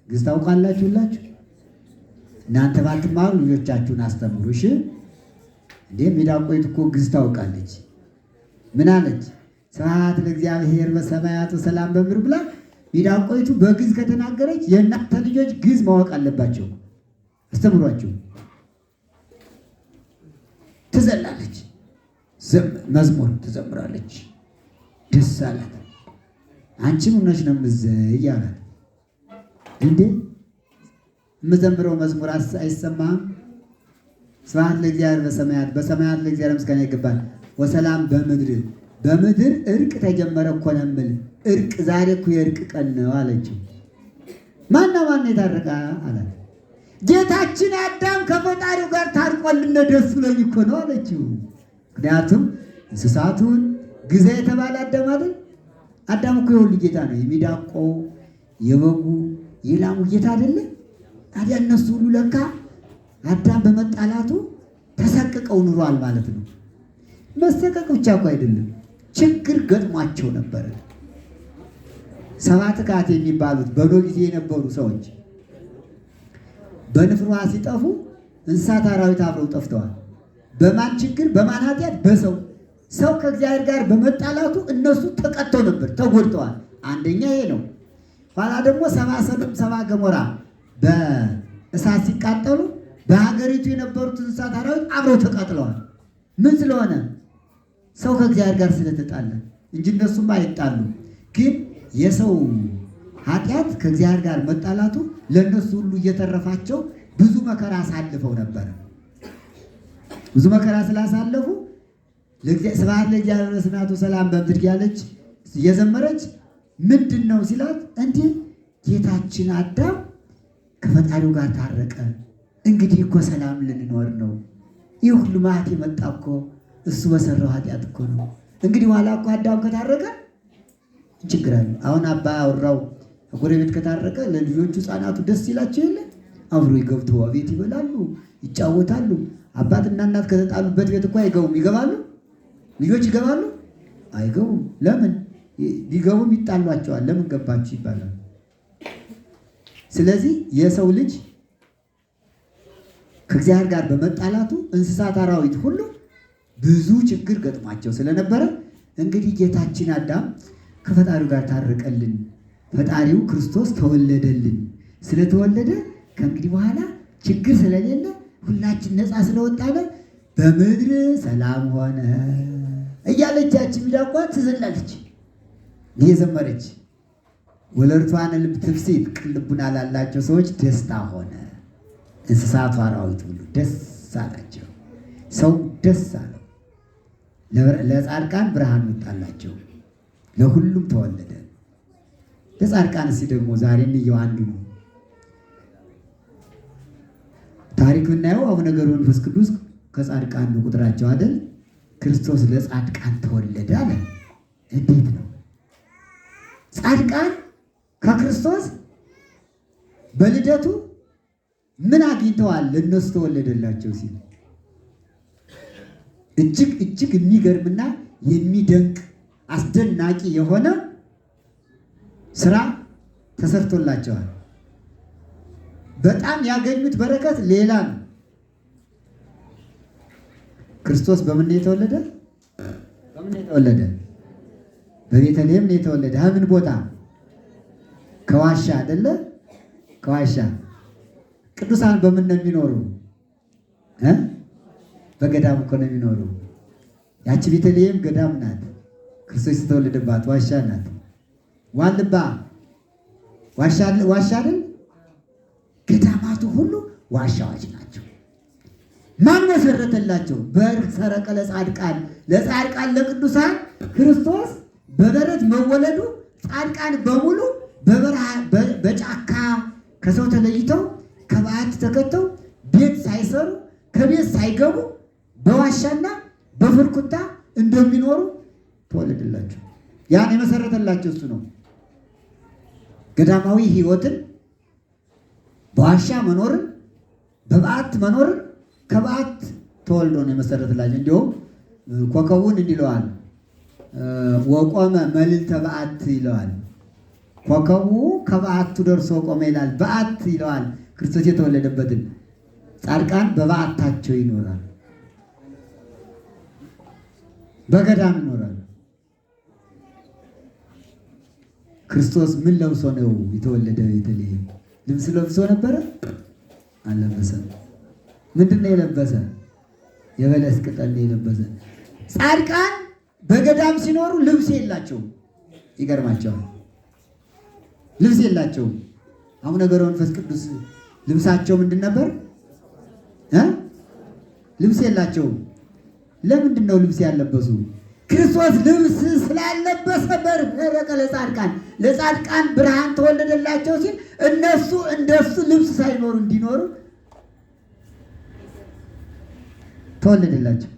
ግዕዝ ታውቃላችሁ ሁላችሁ? እናንተ ባትማሩ ልጆቻችሁን አስተምሩ። እሺ እንዴ ሚዳቆይት እኮ ግዕዝ ታውቃለች። ምን አለች? ስብሐት ለእግዚአብሔር በሰማያት ወሰላም በምድር ብላ ሚዳቆይቱ በግዕዝ ከተናገረች የእናንተ ልጆች ግዕዝ ማወቅ አለባቸው። አስተምሯቸው። ትዘላለች፣ መዝሙር ትዘምራለች። ደስ አላት። አንቺም እውነች ነው የምትዘይ አላት። እንዴ የምዘምረው መዝሙር አይሰማም? ስብሐት ለእግዚአብሔር በሰማያት ለእግዚአብሔር ምስጋና ይገባል ወሰላም በምድር በምድር እርቅ ተጀመረ እኮ ነው የምልህ። እርቅ ዛሬ እኮ የእርቅ ቀን ነው አለችው። ማና ማን የታረቀ አላት። ጌታችን አዳም ከፈጣሪው ጋር ታርቆልን ደስ ብሎኝ እኮ ነው አለችው። ምክንያቱም እንስሳቱን ግዛ የተባለ አዳም አይደል? አዳም እኮ የሁሉ ጌታ ነው። የሚዳቆ የበጉ የላሙ ጌታ አይደለ? ታዲያ እነሱ ሁሉ ለካ አዳም በመጣላቱ ተሰቅቀው ኑሯል ማለት ነው። መሰቀቅ ብቻ እኮ አይደለም፣ ችግር ገጥሟቸው ነበረ። 7 ካህት የሚባሉት በኖህ ጊዜ የነበሩ ሰዎች በንፍር ውሃ ሲጠፉ እንስሳት አራዊት አብረው ጠፍተዋል። በማን ችግር? በማን ኃጢአት? በሰው ሰው ከእግዚአብሔር ጋር በመጣላቱ እነሱ ተቀጥተው ነበር፣ ተጎድተዋል። አንደኛ ይሄ ነው። ኋላ ደግሞ 70 ሰዶም 70 ገሞራ በእሳት ሲቃጠሉ በሀገሪቱ የነበሩት እንስሳት አራዊት አብረው ተቃጥለዋል። ምን ስለሆነ? ሰው ከእግዚአብሔር ጋር ስለተጣለ እንጂ እነሱም አይጣሉ። ግን የሰው ኃጢአት ከእግዚአብሔር ጋር መጣላቱ ለእነሱ ሁሉ እየተረፋቸው ብዙ መከራ አሳልፈው ነበር። ብዙ መከራ ስላሳለፉ ስብሐት ለእግዚአብሔር በሰማያት ወሰላም በምድር ያለች እየዘመረች ምንድን ነው ሲላት፣ እንዲህ ጌታችን አዳም ከፈጣሪው ጋር ታረቀ። እንግዲህ እኮ ሰላም ልንኖር ነው። ይህ ሁሉ መዓት የመጣ እኮ እሱ በሰራው ኃጢአት እኮ ነው። እንግዲህ ኋላ እኮ አዳም ከታረቀ ችግር አለ። አሁን አባ አውራው ጎረቤት ከታረቀ ለልጆቹ ሕፃናቱ ደስ ይላቸው የለ? አብሮ ይገብቱ ቤት ይበላሉ፣ ይጫወታሉ። አባትና እናት ከተጣሉበት ቤት እኮ አይገቡም። ይገባሉ? ልጆች ይገባሉ? አይገቡም። ለምን? ቢገቡም ይጣሏቸዋል። ለምን ገባችሁ ይባላል። ስለዚህ የሰው ልጅ ከእግዚአብሔር ጋር በመጣላቱ እንስሳት፣ አራዊት ሁሉ ብዙ ችግር ገጥሟቸው ስለነበረ እንግዲህ ጌታችን አዳም ከፈጣሪው ጋር ታረቀልን። ፈጣሪው ክርስቶስ ተወለደልን። ስለተወለደ ከእንግዲህ በኋላ ችግር ስለሌለ ሁላችን ነፃ ስለወጣነ በምድር ሰላም ሆነ እያለች ያቺ ሚዳቋ ትዘላለች እየዘመረች ወለርቷን ልብ ትፍሲት ቅልቡና ላላቸው ሰዎች ደስታ ሆነ። እንስሳቱ አራዊት ሁሉ ደስ አላቸው፣ ሰው ደስ አለው። ለጻድቃን ብርሃን ወጣላቸው፣ ለሁሉም ተወለደ። ለጻድቃን እስኪ ደግሞ ዛሬ እንየው። አንዱ ነው ታሪክ ብናየው አቡነ ገብረ መንፈስ ቅዱስ ከጻድቃን ነው ቁጥራቸው አይደል? ክርስቶስ ለጻድቃን ተወለደ አለ። እንዴት ነው? ጻድቃን ከክርስቶስ በልደቱ ምን አግኝተዋል? ለነሱ ተወለደላቸው ሲል እጅግ የሚገርምና የሚደንቅ አስደናቂ የሆነ ስራ ተሰርቶላቸዋል። በጣም ያገኙት በረከት ሌላ ነው። ክርስቶስ በምን የተወለደ? በምን የተወለደ? በቤተልሔም ነው የተወለደ። ምን ቦታ? ከዋሻ አይደለ? ከዋሻ። ቅዱሳን በምን ነው የሚኖሩ? በገዳም እኮ ነው የሚኖሩ። ያቺ ቤተልሔም ገዳም ናት። ክርስቶስ የተወለደባት ዋሻ ናት። ዋልባ ዋሻ አይደል? ገዳማቱ ሁሉ ዋሻዎች ናቸው። ማን መሰረተላቸው? በሰረቀ ለጻድቃን ለቅዱሳን ክርስቶስ በበረት መወለዱ ጻድቃን በሙሉ በበረሃ በጫካ ከሰው ተለይተው ከበዓት ተከተው ቤት ሳይሰሩ ከቤት ሳይገቡ በዋሻና በፍርኩታ እንደሚኖሩ ተወለደላቸው። ያን የመሰረተላቸው እሱ ነው። ገዳማዊ ሕይወትን በዋሻ መኖርን በበዓት መኖርን ከበዓት ተወልዶ ነው የመሰረተላቸው። እንዲሁም ኮከቡን እንዲለዋል ወቆመ መልዕልተ በዓት ይለዋል። ኮከቡ ከበዓቱ ደርሶ ቆመ ይላል። በዓት ይለዋል ክርስቶስ የተወለደበትን። ጻድቃን በበዓታቸው ይኖራል፣ በገዳም ይኖራል። ክርስቶስ ምን ለብሶ ነው የተወለደ? ቤተልሔም ልብስ ለብሶ ነበረ? አልለበሰም። ምንድን ነው የለበሰ? የበለስ ቅጠል ነው የለበሰ። ጻድቃን በገዳም ሲኖሩ ልብስ የላቸውም። ይገርማቸዋል። ልብስ የላቸውም። አቡነ ገብረ መንፈስ ቅዱስ ልብሳቸው ምንድን ነበር? ልብስ የላቸውም። ለምንድን ነው ልብስ ያለበሱ? ክርስቶስ ልብስ ስላለበሰ በረቀ ለጻድቃን ብርሃን ተወለደላቸው ሲል እነሱ እንደሱ ልብስ ሳይኖሩ እንዲኖሩ ተወለደላቸው።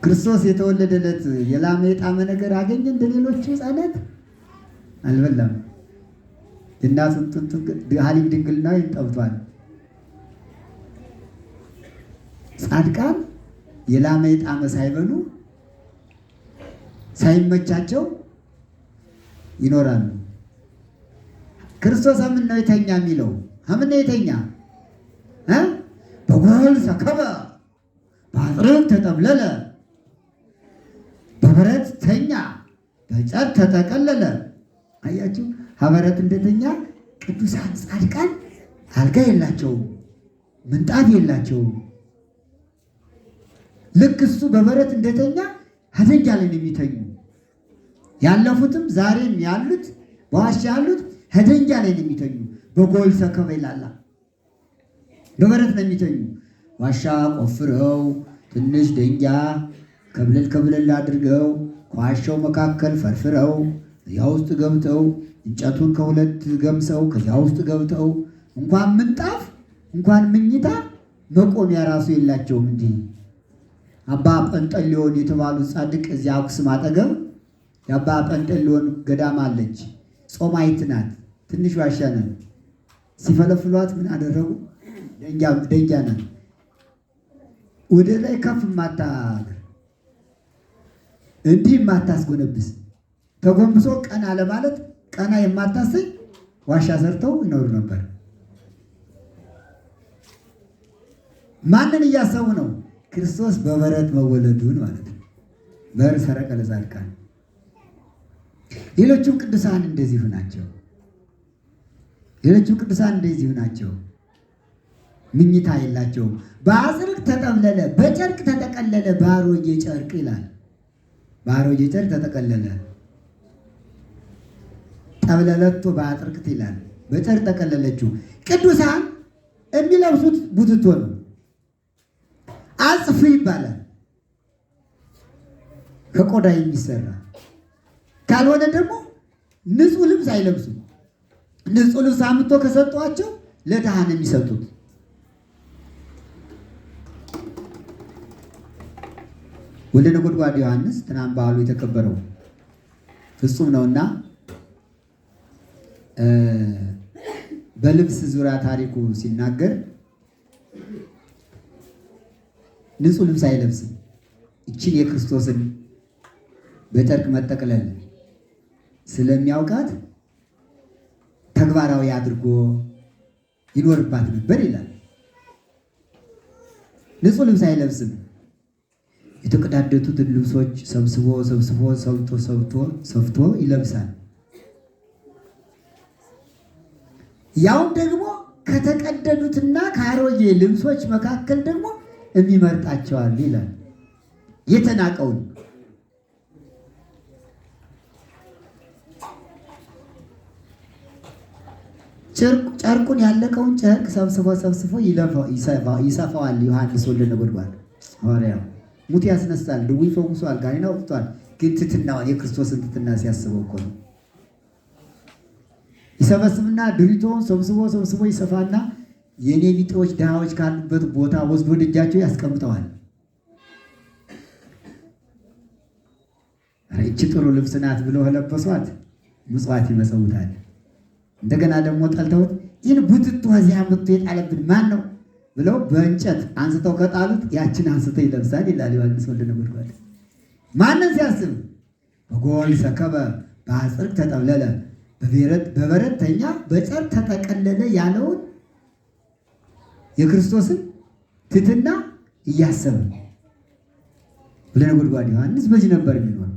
ክርስቶስ የተወለደለት የላመ የጣመ ነገር አገኘ? እንደ ሌሎቹ ሕፃናት አልበላም። የእናቱን ጡት ሐሊብ ድንግልና ጠብቷል። ጻድቃን የላመ የጣመ ሳይበሉ ሳይመቻቸው ይኖራሉ። ክርስቶስ ምን ነው የተኛ የሚለው? ምን ነው የተኛ? በጎል ሰከበ በአጥርም ተጠብለለ፣ በበረት ተኛ በጨርቅ ተጠቀለለ። አያችሁ፣ ሀበረት እንደተኛ ቅዱሳን ጻድቃን አልጋ የላቸውም፣ ምንጣፍ የላቸውም። ልክ እሱ በበረት እንደተኛ ሀዘኛ ላይ ነው የሚተኙ። ያለፉትም ዛሬም ያሉት በዋሻ ያሉት ሀዘኛ ላይ ነው የሚተኙ። በጎል ሰከበ ይላል፣ በበረት ነው የሚተኙ። ዋሻ ቆፍረው ትንሽ ደንጊያ ከብለል አድርገው ከዋሻው መካከል ፈርፍረው እዚያ ውስጥ ገብተው እንጨቱን ከሁለት ገምሰው ከዚያ ውስጥ ገብተው እንኳን ምንጣፍ እንኳን ምኝታ መቆሚያ ራሱ የላቸውም። እንዲህ አባ ጰንጠሌዎን የተባሉ ጻድቅ እዚያ አክሱም አጠገብ የአባ ጰንጠሌዎን ገዳም አለች። ጾማይት ናት፣ ትንሽ ዋሻ ናት። ሲፈለፍሏት ምን አደረጉ? ደንጊያ ናት። ወደ ላይ ከፍ የማታገር እንዲህ የማታስጎነብስ ተጎንብሶ ቀና ለማለት ቀና የማታሰኝ ዋሻ ሰርተው ይኖሩ ነበር። ማንን እያሰቡ ነው? ክርስቶስ በበረት መወለዱን ማለት ነው። በር ሰረቀ ለጻድቃን። ሌሎቹም ቅዱሳን እንደዚሁ ናቸው። ሌሎቹም ቅዱሳን እንደዚሁ ናቸው። ምኝታ የላቸውም። በአጽርቅ ተጠብለለ፣ በጨርቅ ተጠቀለለ፣ በአሮጌ ጨርቅ ይላል። በአሮጌ ጨርቅ ተጠቀለለ። ጠብለለቶ በአጥርቅት ይላል። በጨርቅ ጠቀለለችው። ቅዱሳን የሚለብሱት ቡትቶ ነው። አጽፍ ይባላል። ከቆዳ የሚሰራ ካልሆነ ደግሞ ንጹህ ልብስ አይለብሱም። ንጹህ ልብስ አምጥቶ ከሰጧቸው ለድሃ ነው የሚሰጡት። ወልደ ነጎድጓድ ዮሐንስ ትናንት በዓሉ የተከበረው ፍጹም ነውና በልብስ ዙሪያ ታሪኩ ሲናገር ንጹህ ልብስ አይለብስም። እችን የክርስቶስን በጨርቅ መጠቅለል ስለሚያውቃት ተግባራዊ አድርጎ ይኖርባት ነበር ይላል። ንጹህ ልብስ አይለብስም። የተቀዳደቱትን ልብሶች ሰብስቦ ሰፍቶ ይለብሳል። ያውም ደግሞ ከተቀደዱትና ከአሮጌ ልብሶች መካከል ደግሞ የሚመርጣቸዋል ይላል። የተናቀውን ጨርቁን ያለቀውን ጨርቅ ሰብስቦ ይሰፋዋል። ዮሐንስ ወልደ ነጎድጓድ ሐዋርያው ሙት ያስነሳል፣ ድውይ ይፈውሳል፣ ጋኔን አውጥቷል። ግን ትሕትናውን የክርስቶስን ትሕትና ሲያስበው እኮ ነው። ይሰበስብና ድሪቶውን ሰብስቦ ይሰፋና የኔ ቢጤዎች ድሃዎች ካሉበት ቦታ ወስዶ ደጃቸው ያስቀምጠዋል። እቺ ጥሩ ልብስ ናት ብለው ለበሷት፣ ምጽዋት ይመጸውታል። እንደገና ደግሞ ጠልተውት ይህን ቡትቶ እዚያ መጥቶ የጣለብን ማን ነው ብለው በእንጨት አንስተው ከጣሉት ያችን አንስተው ይለብሳል ይላል ዮሐንስ ወልደ ነጎድጓድ። ማንን ሲያስብ? በጎል ሰከበ በአጽርቅ ተጠብለለ በበረት ተኛ በጨርቅ ተጠቀለለ ያለውን የክርስቶስን ትሕትና እያሰበ ወልደ ነጎድጓድ ዮሐንስ በዚህ ነበር የሚኖር።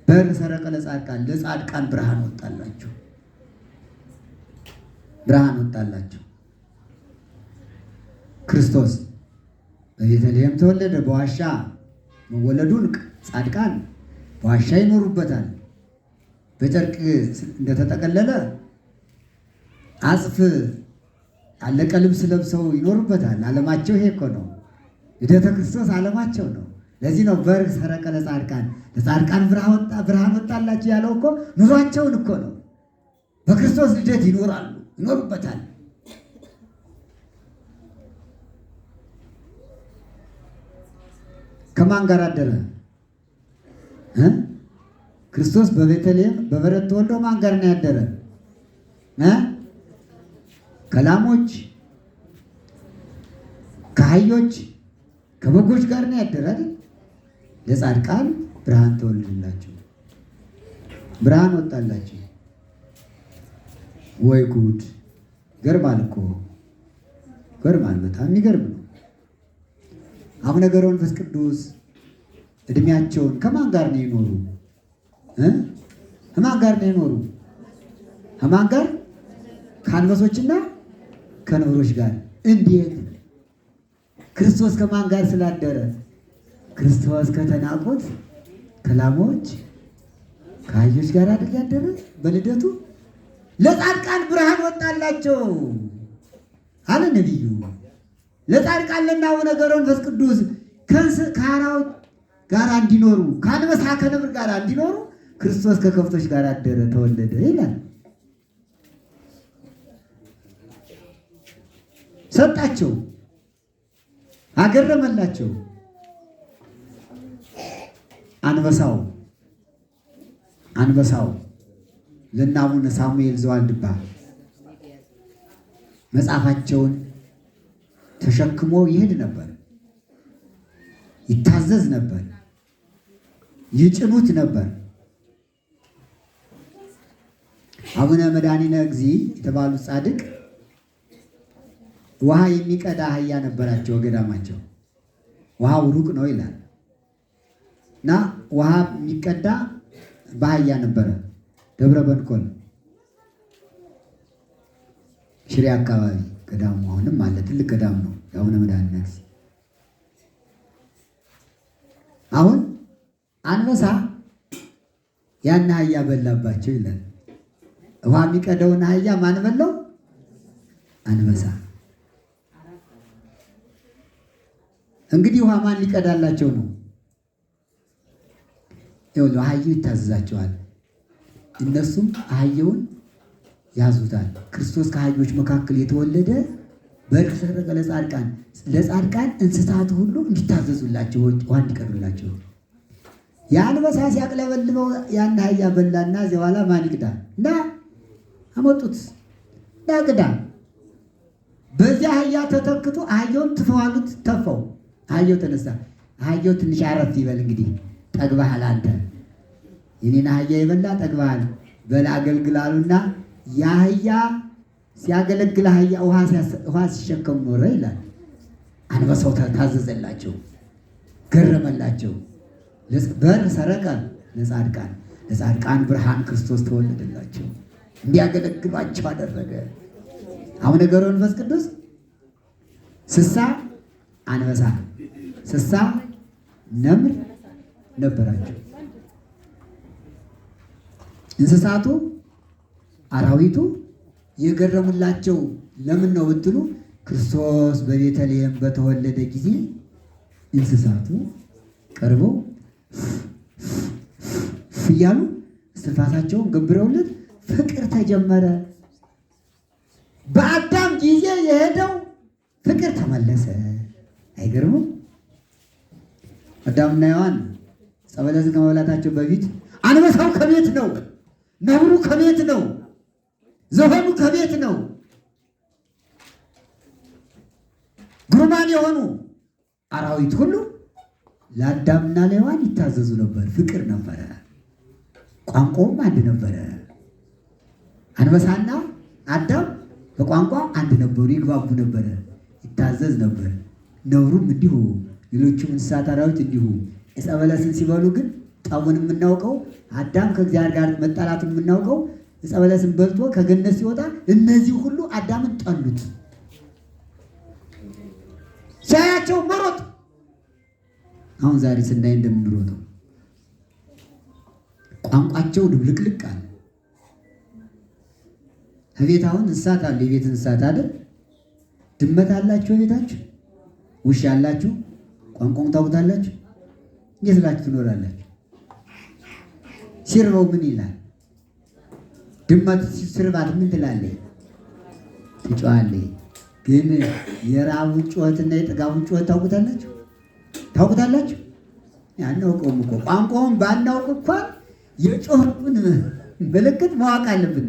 በር ሰረቀ ለጻድቃን ብርሃን ወጣላቸው። ክርስቶስ በቤተልሔም ተወለደ። በዋሻ መወለዱን ጻድቃን በዋሻ ይኖሩበታል። በጨርቅ እንደተጠቀለለ አጽፍ ያለቀ ልብስ ለብሰው ይኖሩበታል። ዓለማቸው ይሄ እኮ ነው። ልደተ ክርስቶስ ዓለማቸው ነው። ለዚህ ነው በር ሰረቀ ለጻድቃን ብርሃን ወጣላቸው ያለው እኮ ኑሯቸውን እኮ ነው። በክርስቶስ ልደት ይኖሩበታል። ከማን ጋር አደረ? ክርስቶስ በቤተልሔም በበረት ተወልዶ ማን ጋር ነው ያደረ? ከላሞች፣ ከአህዮች፣ ከበጎች ጋር ነው ያደረ አይደል? ለጻድቃን ብርሃን ተወልዶላቸው ብርሃን ወጣላቸው። ወይ ጉድ! ይገርማል እኮ ይገርማል። በጣም የሚገርም ነው። አቡነ ገብረ መንፈስ ቅዱስ እድሜያቸውን ከማን ጋር ነው የኖሩ? ከማን ጋር ነው የኖሩ? ከማን ጋር? ከአንበሶችና ከነብሮች ጋር። እንዴት? ክርስቶስ ከማን ጋር ስላደረ? ክርስቶስ ከተናቁት ከላሞች ከአህዮች ጋር አይደል ያደረ? በልደቱ ለጻድቃን ብርሃን ወጣላቸው አለ ነቢዩ። ለጻድቃን ለአቡነ ገብረ መንፈስ ቅዱስ ከአራዊት ጋር እንዲኖሩ ከአንበሳ ከነብር ጋር እንዲኖሩ ክርስቶስ ከከብቶች ጋር አደረ ተወለደ ይላል። ሰጣቸው፣ አገረመላቸው። አንበሳው ለእነ አቡነ ሳሙኤል ዘዋልድባ መጽሐፋቸውን ተሸክሞ ይሄድ ነበር። ይታዘዝ ነበር፣ ይጭኑት ነበር። አቡነ መድኃኒነ እግዚእ የተባሉት ጻድቅ ውሃ የሚቀዳ አህያ ነበራቸው ገዳማቸው። ውሃው ሩቅ ነው ይላል እና ውሃ የሚቀዳ በአህያ ነበረ። ደብረ በንኮል ሽሬ አካባቢ ገዳሙ አሁንም አለ። ትልቅ ገዳም ነው የአቡነ መድኃኒነ እግዚእ። አሁን አንበሳ ያን አህያ በላባቸው ይላል። ውሃ የሚቀደውን አህያ ማን በላው? አንበሳ። እንግዲህ ውሃ ማን ሊቀዳላቸው ነው? ይኸውልህ አህያው ይታዘዛቸዋል፣ እነሱም አህያውን ያዙታል። ክርስቶስ ከአህዮች መካከል የተወለደ በእርቅ ሰረቀ ለጻድቃን እንስሳት ሁሉ እንዲታዘዙላቸው ውሃ እንዲቀዱላቸው። የአንበሳ ሲያቅለበልበው ያን አህያ በላና እዚያ በኋላ ማን ይቅዳ? እና አመጡት እና ቅዳ። በዚያ አህያ ተተክቶ አህያውን ትፈዋሉት፣ ተፋው። አህያው ተነሳ። አህያው ትንሽ አረፍ ይበል እንግዲህ ጠግባሃል አንተ፣ የኔን አህያ የበላ ጠግባሃል፣ በላ አገልግላሉና የአህያ ሲያገለግል አህያ ውሃ ሲሸከም ኖረ ይላል። አንበሳው ታዘዘላቸው፣ ገረመላቸው። በር ሰረቀ ለጻድቃን ብርሃን ክርስቶስ ተወለደላቸው፣ እንዲያገለግሏቸው አደረገ። አሁን ነገረ መንፈስ ቅዱስ ስሳ አንበሳ ስሳ ነምር ነበራቸው። እንስሳቱ አራዊቱ የገረሙላቸው ለምን ነው ብትሉ፣ ክርስቶስ በቤተልሔም በተወለደ ጊዜ እንስሳቱ ቀርበው እያሉ እስትንፋሳቸውን ገብረውለት ፍቅር ተጀመረ። በአዳም ጊዜ የሄደው ፍቅር ተመለሰ። አይገርምም? አዳምና ሔዋን ዕፀ በለስን ከመብላታቸው በፊት አንበሳው ከቤት ነው፣ ነብሩ ከቤት ነው፣ ዘሆኑ ከቤት ነው። ግሩማን የሆኑ አራዊት ሁሉ ለአዳምና ለሔዋን ይታዘዙ ነበር። ፍቅር ነበረ። ቋንቋውም አንድ ነበረ። አንበሳና አዳም በቋንቋ አንድ ነበሩ፣ ይግባቡ ነበረ፣ ይታዘዝ ነበር። ነብሩም እንዲሁ፣ ሌሎቹም እንስሳት አራዊት እንዲሁ። ዕፀ በለስን ሲበሉ ግን ጠቡን የምናውቀው አዳም ከእግዚአብሔር ጋር መጣላቱን የምናውቀው ዕፀ በለስን በልቶ ከገነት ሲወጣ እነዚህ ሁሉ አዳምን ጠሉት። ሲያያቸው መሮጥ። አሁን ዛሬ ስናይ እንደምንሮጠው ቋንቋቸው ድብልቅልቅ አለ። ከቤት አሁን እንስሳት አሉ፣ የቤት እንስሳት አይደል? ድመት አላችሁ ቤታችሁ? ውሻ አላችሁ? ቋንቋውን ታውቁታላችሁ? እንዴት ብላችሁ ትኖራላችሁ? ሲርበው ምን ይላል? ድመት ሲርባት ምን ትላለች? ትጮኻለች። ግን የራቡን ጩኸትና የጥጋቡን ጩኸት ታውቁታላችሁ? ታውቁታላችሁ? አናውቀውም እኮ። ቋንቋውን ባናውቅ እንኳን የጮህብን ምልክት ማወቅ አለብን።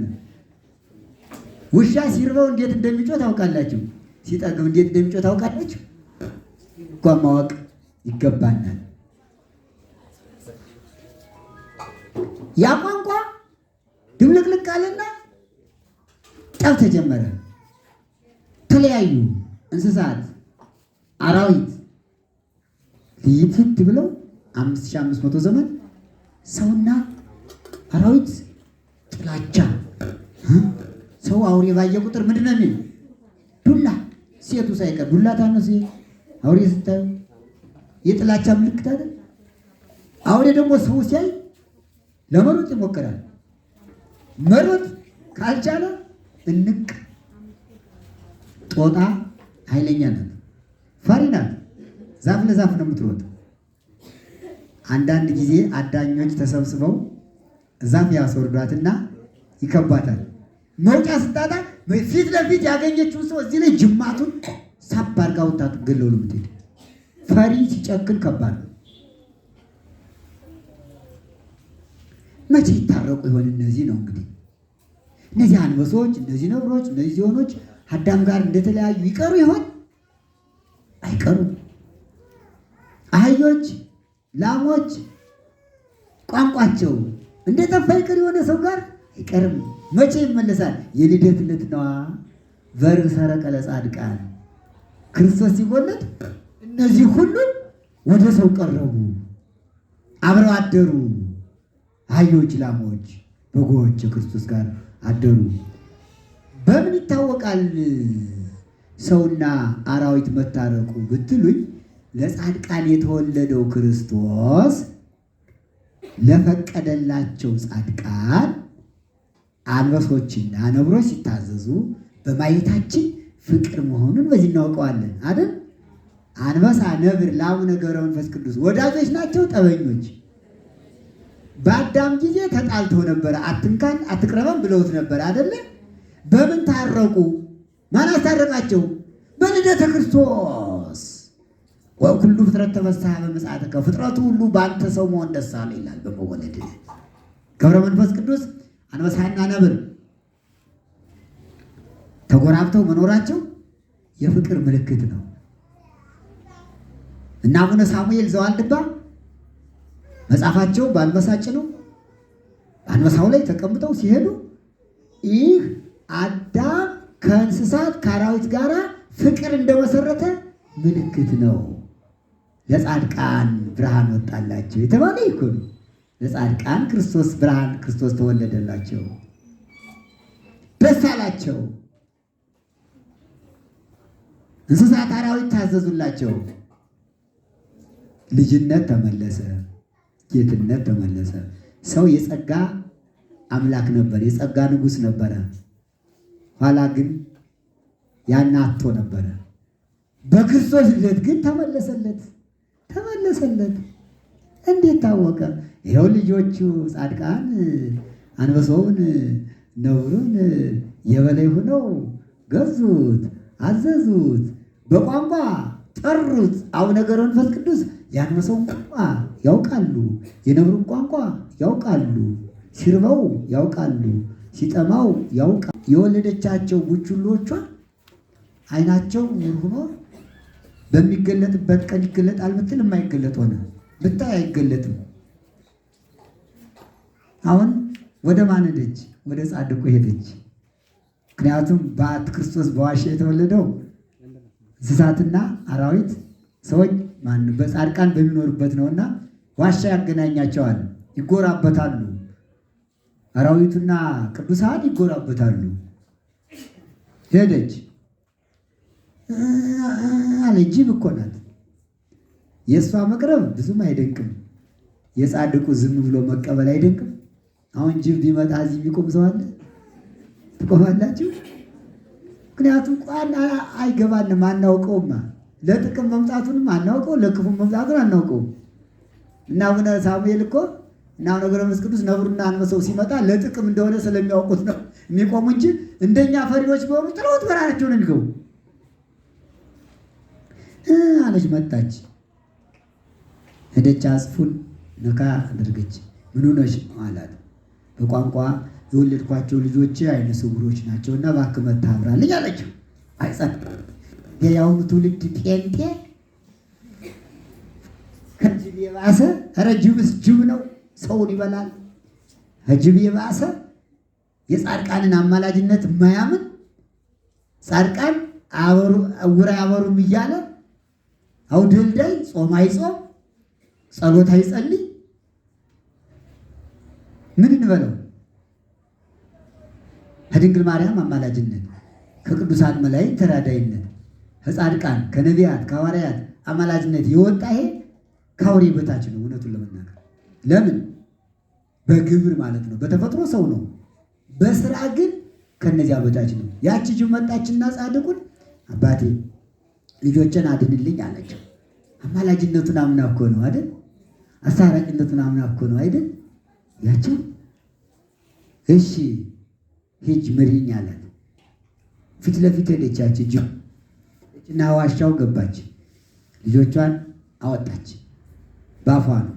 ውሻ ሲርበው እንዴት እንደሚጮህ ታውቃላችሁ? ሲጠግብ እንዴት እንደሚጮህ ታውቃላችሁ? እንኳን ማወቅ ይገባናል። ያ ቋንቋ ድብልቅልቅ አለና ጠብ ተጀመረ። ተለያዩ እንስሳት አራዊት ልይት ብለው 5500 ዘመን ሰውና አራዊት ጥላቻ። ሰው አውሬ ባየ ቁጥር ምንድን ነው የሚል? ዱላ። ሴቱ ሳይቀር ዱላ ታነስ። አውሬ ስታዩ የጥላቻ ምልክት አይደል? አውሬ ደግሞ ሰው ሲያይ ለመሮጥ ይሞክራል። መሮጥ ካልቻለ እንቅ። ጦጣ ኃይለኛ ናት፣ ፈሪ ናት። ዛፍ ለዛፍ ነው የምትሮጥ። አንዳንድ ጊዜ አዳኞች ተሰብስበው ዛፍ ያስወርዷትና ይከባታል። መውጫ ስታጣ ፊት ለፊት ያገኘችውን ሰው እዚህ ላይ ጅማቱን ሳብ አድርጋ ወጣ ትገለው ነው የምትሄድ። ፈሪ ሲጨክን ከባድ ነው። መቼ ይታረቁ ይሆን? እነዚህ ነው እንግዲህ እነዚህ አንበሶች፣ እነዚህ ነብሮች፣ እነዚህ ዝሆኖች አዳም ጋር እንደተለያዩ ይቀሩ ይሆን? አይቀሩም። አህያ አህዮች፣ ላሞች ቋንቋቸው እንደ ጠፋ ይቀር የሆነ ሰው ጋር አይቀርም። መቼ ይመለሳል? የልደት ዕለት ነዋ። በር ሰረቀ ለጻድቃን ክርስቶስ ሲወለድ እነዚህ ሁሉ ወደ ሰው ቀረቡ፣ አብረው አደሩ። አህዮች፣ ላሞች፣ በጎች ክርስቶስ ጋር አደሩ። በምን ይታወቃል ሰውና አራዊት መታረቁ ብትሉኝ፣ ለጻድቃን የተወለደው ክርስቶስ ለፈቀደላቸው ጻድቃን አንበሶችና ነብሮች ሲታዘዙ በማየታችን ፍቅር መሆኑን በዚህ እናውቀዋለን አይደል? አንበሳ፣ ነብር፣ ላሙ፣ ገብረ መንፈስ ቅዱስ ወዳጆች ናቸው? ጠበኞች? በአዳም ጊዜ ተጣልተው ነበረ። አትንካን አትቅረበን ብለውት ነበር አይደለ? በምን ታረቁ? ማን አስታረቃቸው? በልደተ ክርስቶስ። ወኩሉ ፍጥረት ተፈስሐ በምጽአትከ፣ ፍጥረቱ ሁሉ በአንተ ሰው መሆን ደስ አለው ይላል በመወለድ። ገብረ መንፈስ ቅዱስ አንበሳና ነብር ተጎራብተው መኖራቸው የፍቅር ምልክት ነው እና አቡነ ሳሙኤል ዘዋልድባ መጽሐፋቸው በአንበሳ ጭነው በአንበሳው ላይ ተቀምጠው ሲሄዱ ይህ አዳም ከእንስሳት ከአራዊት ጋር ፍቅር እንደመሰረተ ምልክት ነው። ለጻድቃን ብርሃን ወጣላቸው የተባለ ይኩን። ለጻድቃን ክርስቶስ ብርሃን ክርስቶስ ተወለደላቸው፣ ደስ አላቸው። እንስሳት አራዊት ታዘዙላቸው። ልጅነት ተመለሰ፣ ጌትነት ተመለሰ። ሰው የጸጋ አምላክ ነበር፣ የጸጋ ንጉሥ ነበረ። ኋላ ግን ያን አጥቶ ነበረ። በክርስቶስ ልደት ግን ተመለሰለት። እንዴት ታወቀ? ይኸው ልጆቹ ጻድቃን አንበሳውን ነብሩን የበላይ ሆነው ገዙት፣ አዘዙት፣ በቋንቋ ጠሩት። አቡነ ገብረ መንፈስ ቅዱስ የአንበሳውን ቋንቋ ያውቃሉ፣ የነብሩን ቋንቋ ያውቃሉ፣ ሲርበው ያውቃሉ፣ ሲጠማው ያውቃሉ። የወለደቻቸው ቡችሎቿ ዓይናቸው ሙሉ ሆኖ በሚገለጥበት ቀን ይገለጣል ብትል የማይገለጥ ሆነ፣ ብታይ አይገለጥም። አሁን ወደ ማን ሄደች? ወደ ጻድቁ ሄደች። ምክንያቱም ክርስቶስ በዋሻ የተወለደው እንስሳትና አራዊት ሰዎች በጻድቃን በሚኖሩበት ነውና ዋሻ ያገናኛቸዋል፣ ይጎራበታሉ። አራዊቱና ቅዱሳን ይጎራበታሉ። ሄደች አለ። ጅብ እኮ ናት። የእሷ መቅረብ ብዙም አይደንቅም። የጻድቁ ዝም ብሎ መቀበል አይደንቅም። አሁን ጅብ ቢመጣ እዚህ የሚቆም ሰው አለ? ትቆማላችሁ? ምክንያቱም ቋን አይገባንም፣ አናውቀውማ። ለጥቅም መምጣቱንም አናውቀው፣ ለክፉም መምጣቱን አናውቀውም። እና አቡነ ሳሙኤል እኮ እና አቡነ ገብረ መንፈስ ቅዱስ ነብሩና አንበሳው ሲመጣ ለጥቅም እንደሆነ ስለሚያውቁት ነው የሚቆሙ እንጂ እንደኛ ፈሪዎች ቢሆኑ ጥለውት በራሳቸው ነው የሚገቡ። አለች፣ መጣች፣ ሄደች፣ አጽፉን ነካ አደረገች። ምን ሆነሽ አላት። በቋንቋ የወለድኳቸው ልጆች አይነ ስውሮች ናቸውና እባክህ መተህ አብራልኝ አለችው። አይጸጥ የያውኑ ትውልድ ጴንጤ ከጅብ የባሰ። ኧረ ጅብስ ጅብ ነው፣ ሰውን ይበላል። ከጅብ የባሰ የጻድቃንን አማላጅነት የማያምን ጻድቃን ዕውር አያበሩም እያለ አውድልዳይ ጾም አይጾም ጸሎት አይጸልይ። ምን እንበለው? ከድንግል ማርያም አማላጅነት፣ ከቅዱሳን መላእክት ተራዳይነት፣ ከጻድቃን ከነቢያት ከሐዋርያት አማላጅነት የወጣ ይሄ ከአውሬ በታች ነው። እውነቱን ለመናገር ለምን? በግብር ማለት ነው። በተፈጥሮ ሰው ነው፣ በስራ ግን ከነዚያ በታች ነው። ያቺ ጅብ መጣችና ጻድቁን አባቴ ልጆችን አድንልኝ አለችው። አማላጅነቱን አምና እኮ ነው አይደል? አስታራቂነቱን አምና እኮ ነው አይደል? ያቺው እሺ ሂጅ ምሪኝ አላት። ፊት ለፊት ሄደች። ያቺ ጅብ እና ዋሻው ገባች። ልጆቿን አወጣች። ባፏ ነው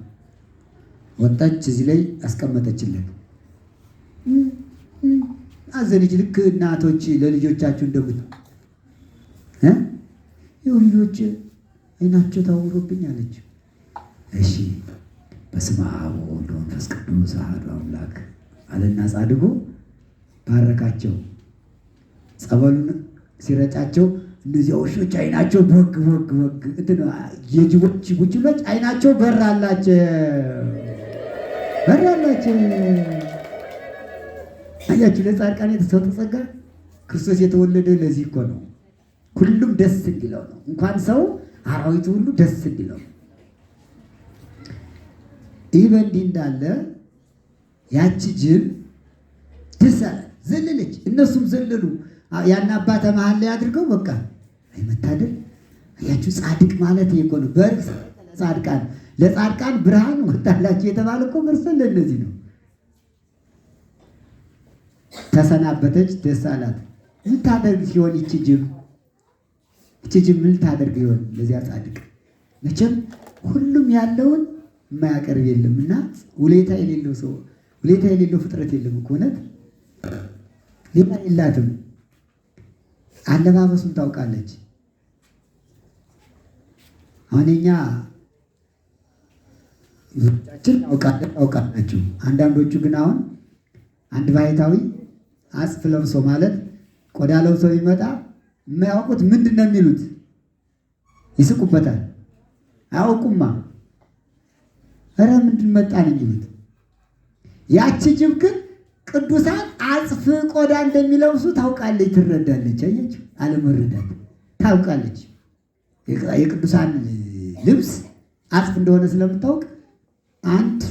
ወጣች። እዚህ ላይ አስቀመጠችለት። አዘነች። ልክ እናቶች ለልጆቻቸው እንደምት ይኸው ልጆች አይናቸው ታውሮብኝ አለች። እሺ በስመ አብ ወወልድ ወመንፈስ ቅዱስ አሐዱ አምላክ አለና ጻድቁ ባረካቸው። ጸበሉን ሲረጫቸው እነዚያ ውሾች አይናቸው ቦግ ቦግ ቦግ የጅቦች ቡችሎች አይናቸው በራላቸው። አያችሁ ለጻድቃን የተሰጠ ጸጋ። ክርስቶስ የተወለደ ለዚህ እኮ ነው። ሁሉም ደስ እንዲለው ነው። እንኳን ሰው አራዊቱ ሁሉ ደስ እንዲለው ነው። ይህ በእንዲህ እንዳለ ያቺ ጅብ ደስ አላት፣ ዘለለች። እነሱም ዘለሉ። ያን አባተ መሀል ላይ አድርገው በቃ አይመታደል። አያችሁ ጻድቅ ማለት ይሄ እኮ ነው። በርግስ ለጻድቃን ብርሃን ወጣላችሁ የተባለ እኮ ክርስቶስ ለእነዚህ ነው። ተሰናበተች፣ ደስ አላት። ምን ታደርግ ሲሆን ይቺ ጅብ ምን ታደርግ ይሆን? ለዚያ ጻድቅ መቼም ሁሉም ያለውን የማያቀርብ የለም እና ውለታ የሌለው ፍጥረት የለም እኮ እውነት። ሌላ የላትም። አለባበሱን ታውቃለች። አሁን እኛ ብዙዎቻችን ታውቃላችሁ። አንዳንዶቹ ግን አሁን አንድ ባህታዊ አጽፍ ለብሶ ማለት ቆዳ ለብሶ ቢመጣ የማያውቁት ምንድን ነው የሚሉት? ይስቁበታል። አያውቁማ። ኧረ ምንድን መጣን የሚሉት። ያቺ ጅብ ግን ቅዱሳን አጽፍ ቆዳ እንደሚለብሱ ታውቃለች፣ ትረዳለች። አያችሁ አለመረዳት ታውቃለች። የቅዱሳን ልብስ አጽፍ እንደሆነ ስለምታውቅ አንድ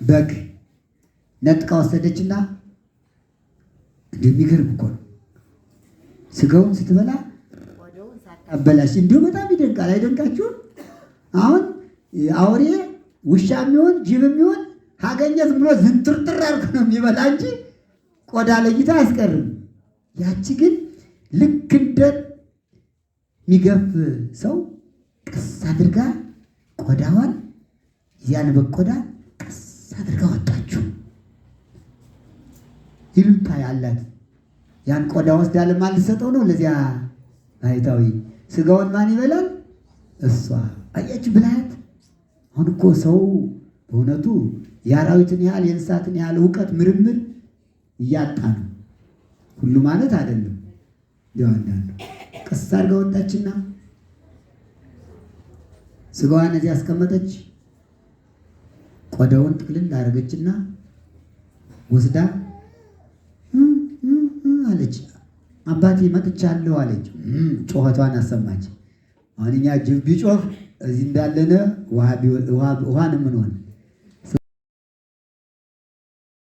በግ ነጥቃ ወሰደችና እንደሚገርም እኮ ነው ስጋውን ስትበላ ቆዳውን ሳታበላሽ እንዲሁ በጣም ይደንቃል። አይደንቃችሁም? አሁን አውሬ ውሻ የሚሆን ጅብ የሚሆን ካገኘ ዝም ብሎ ዝንጥርጥር አድርጎ ነው የሚበላ እንጂ ቆዳ ለይታ አያስቀርም። ያቺ ግን ልክ እንደሚገፍ ሰው ቀስ አድርጋ ቆዳዋን ያን በቆዳ ቀስ አድርጋ ወጣችው። ይሉታ ያላት ያን ቆዳ ወስዳ ለማን ልትሰጠው ነው? ለዚያ ባህታዊ። ስጋውን ማን ይበላል? እሷ። አያችሁ ብልሃት። አሁን እኮ ሰው በእውነቱ የአራዊትን ያህል የእንስሳትን ያህል እውቀት ምርምር እያጣ ነው። ሁሉ ማለት አይደለም። አንዳንዱ ቀስ አድርጋ ወጣችና ስጋዋን እዚህ ያስቀመጠች፣ ቆዳውን ጥቅልል አደረገችና ወስዳ አለች። አባቴ መጥቻለሁ አለች። ጮኸቷን አሰማች። አሁን እኛ ጅብ ቢጮህ እዚህ እንዳለነ ውሃን የምንሆን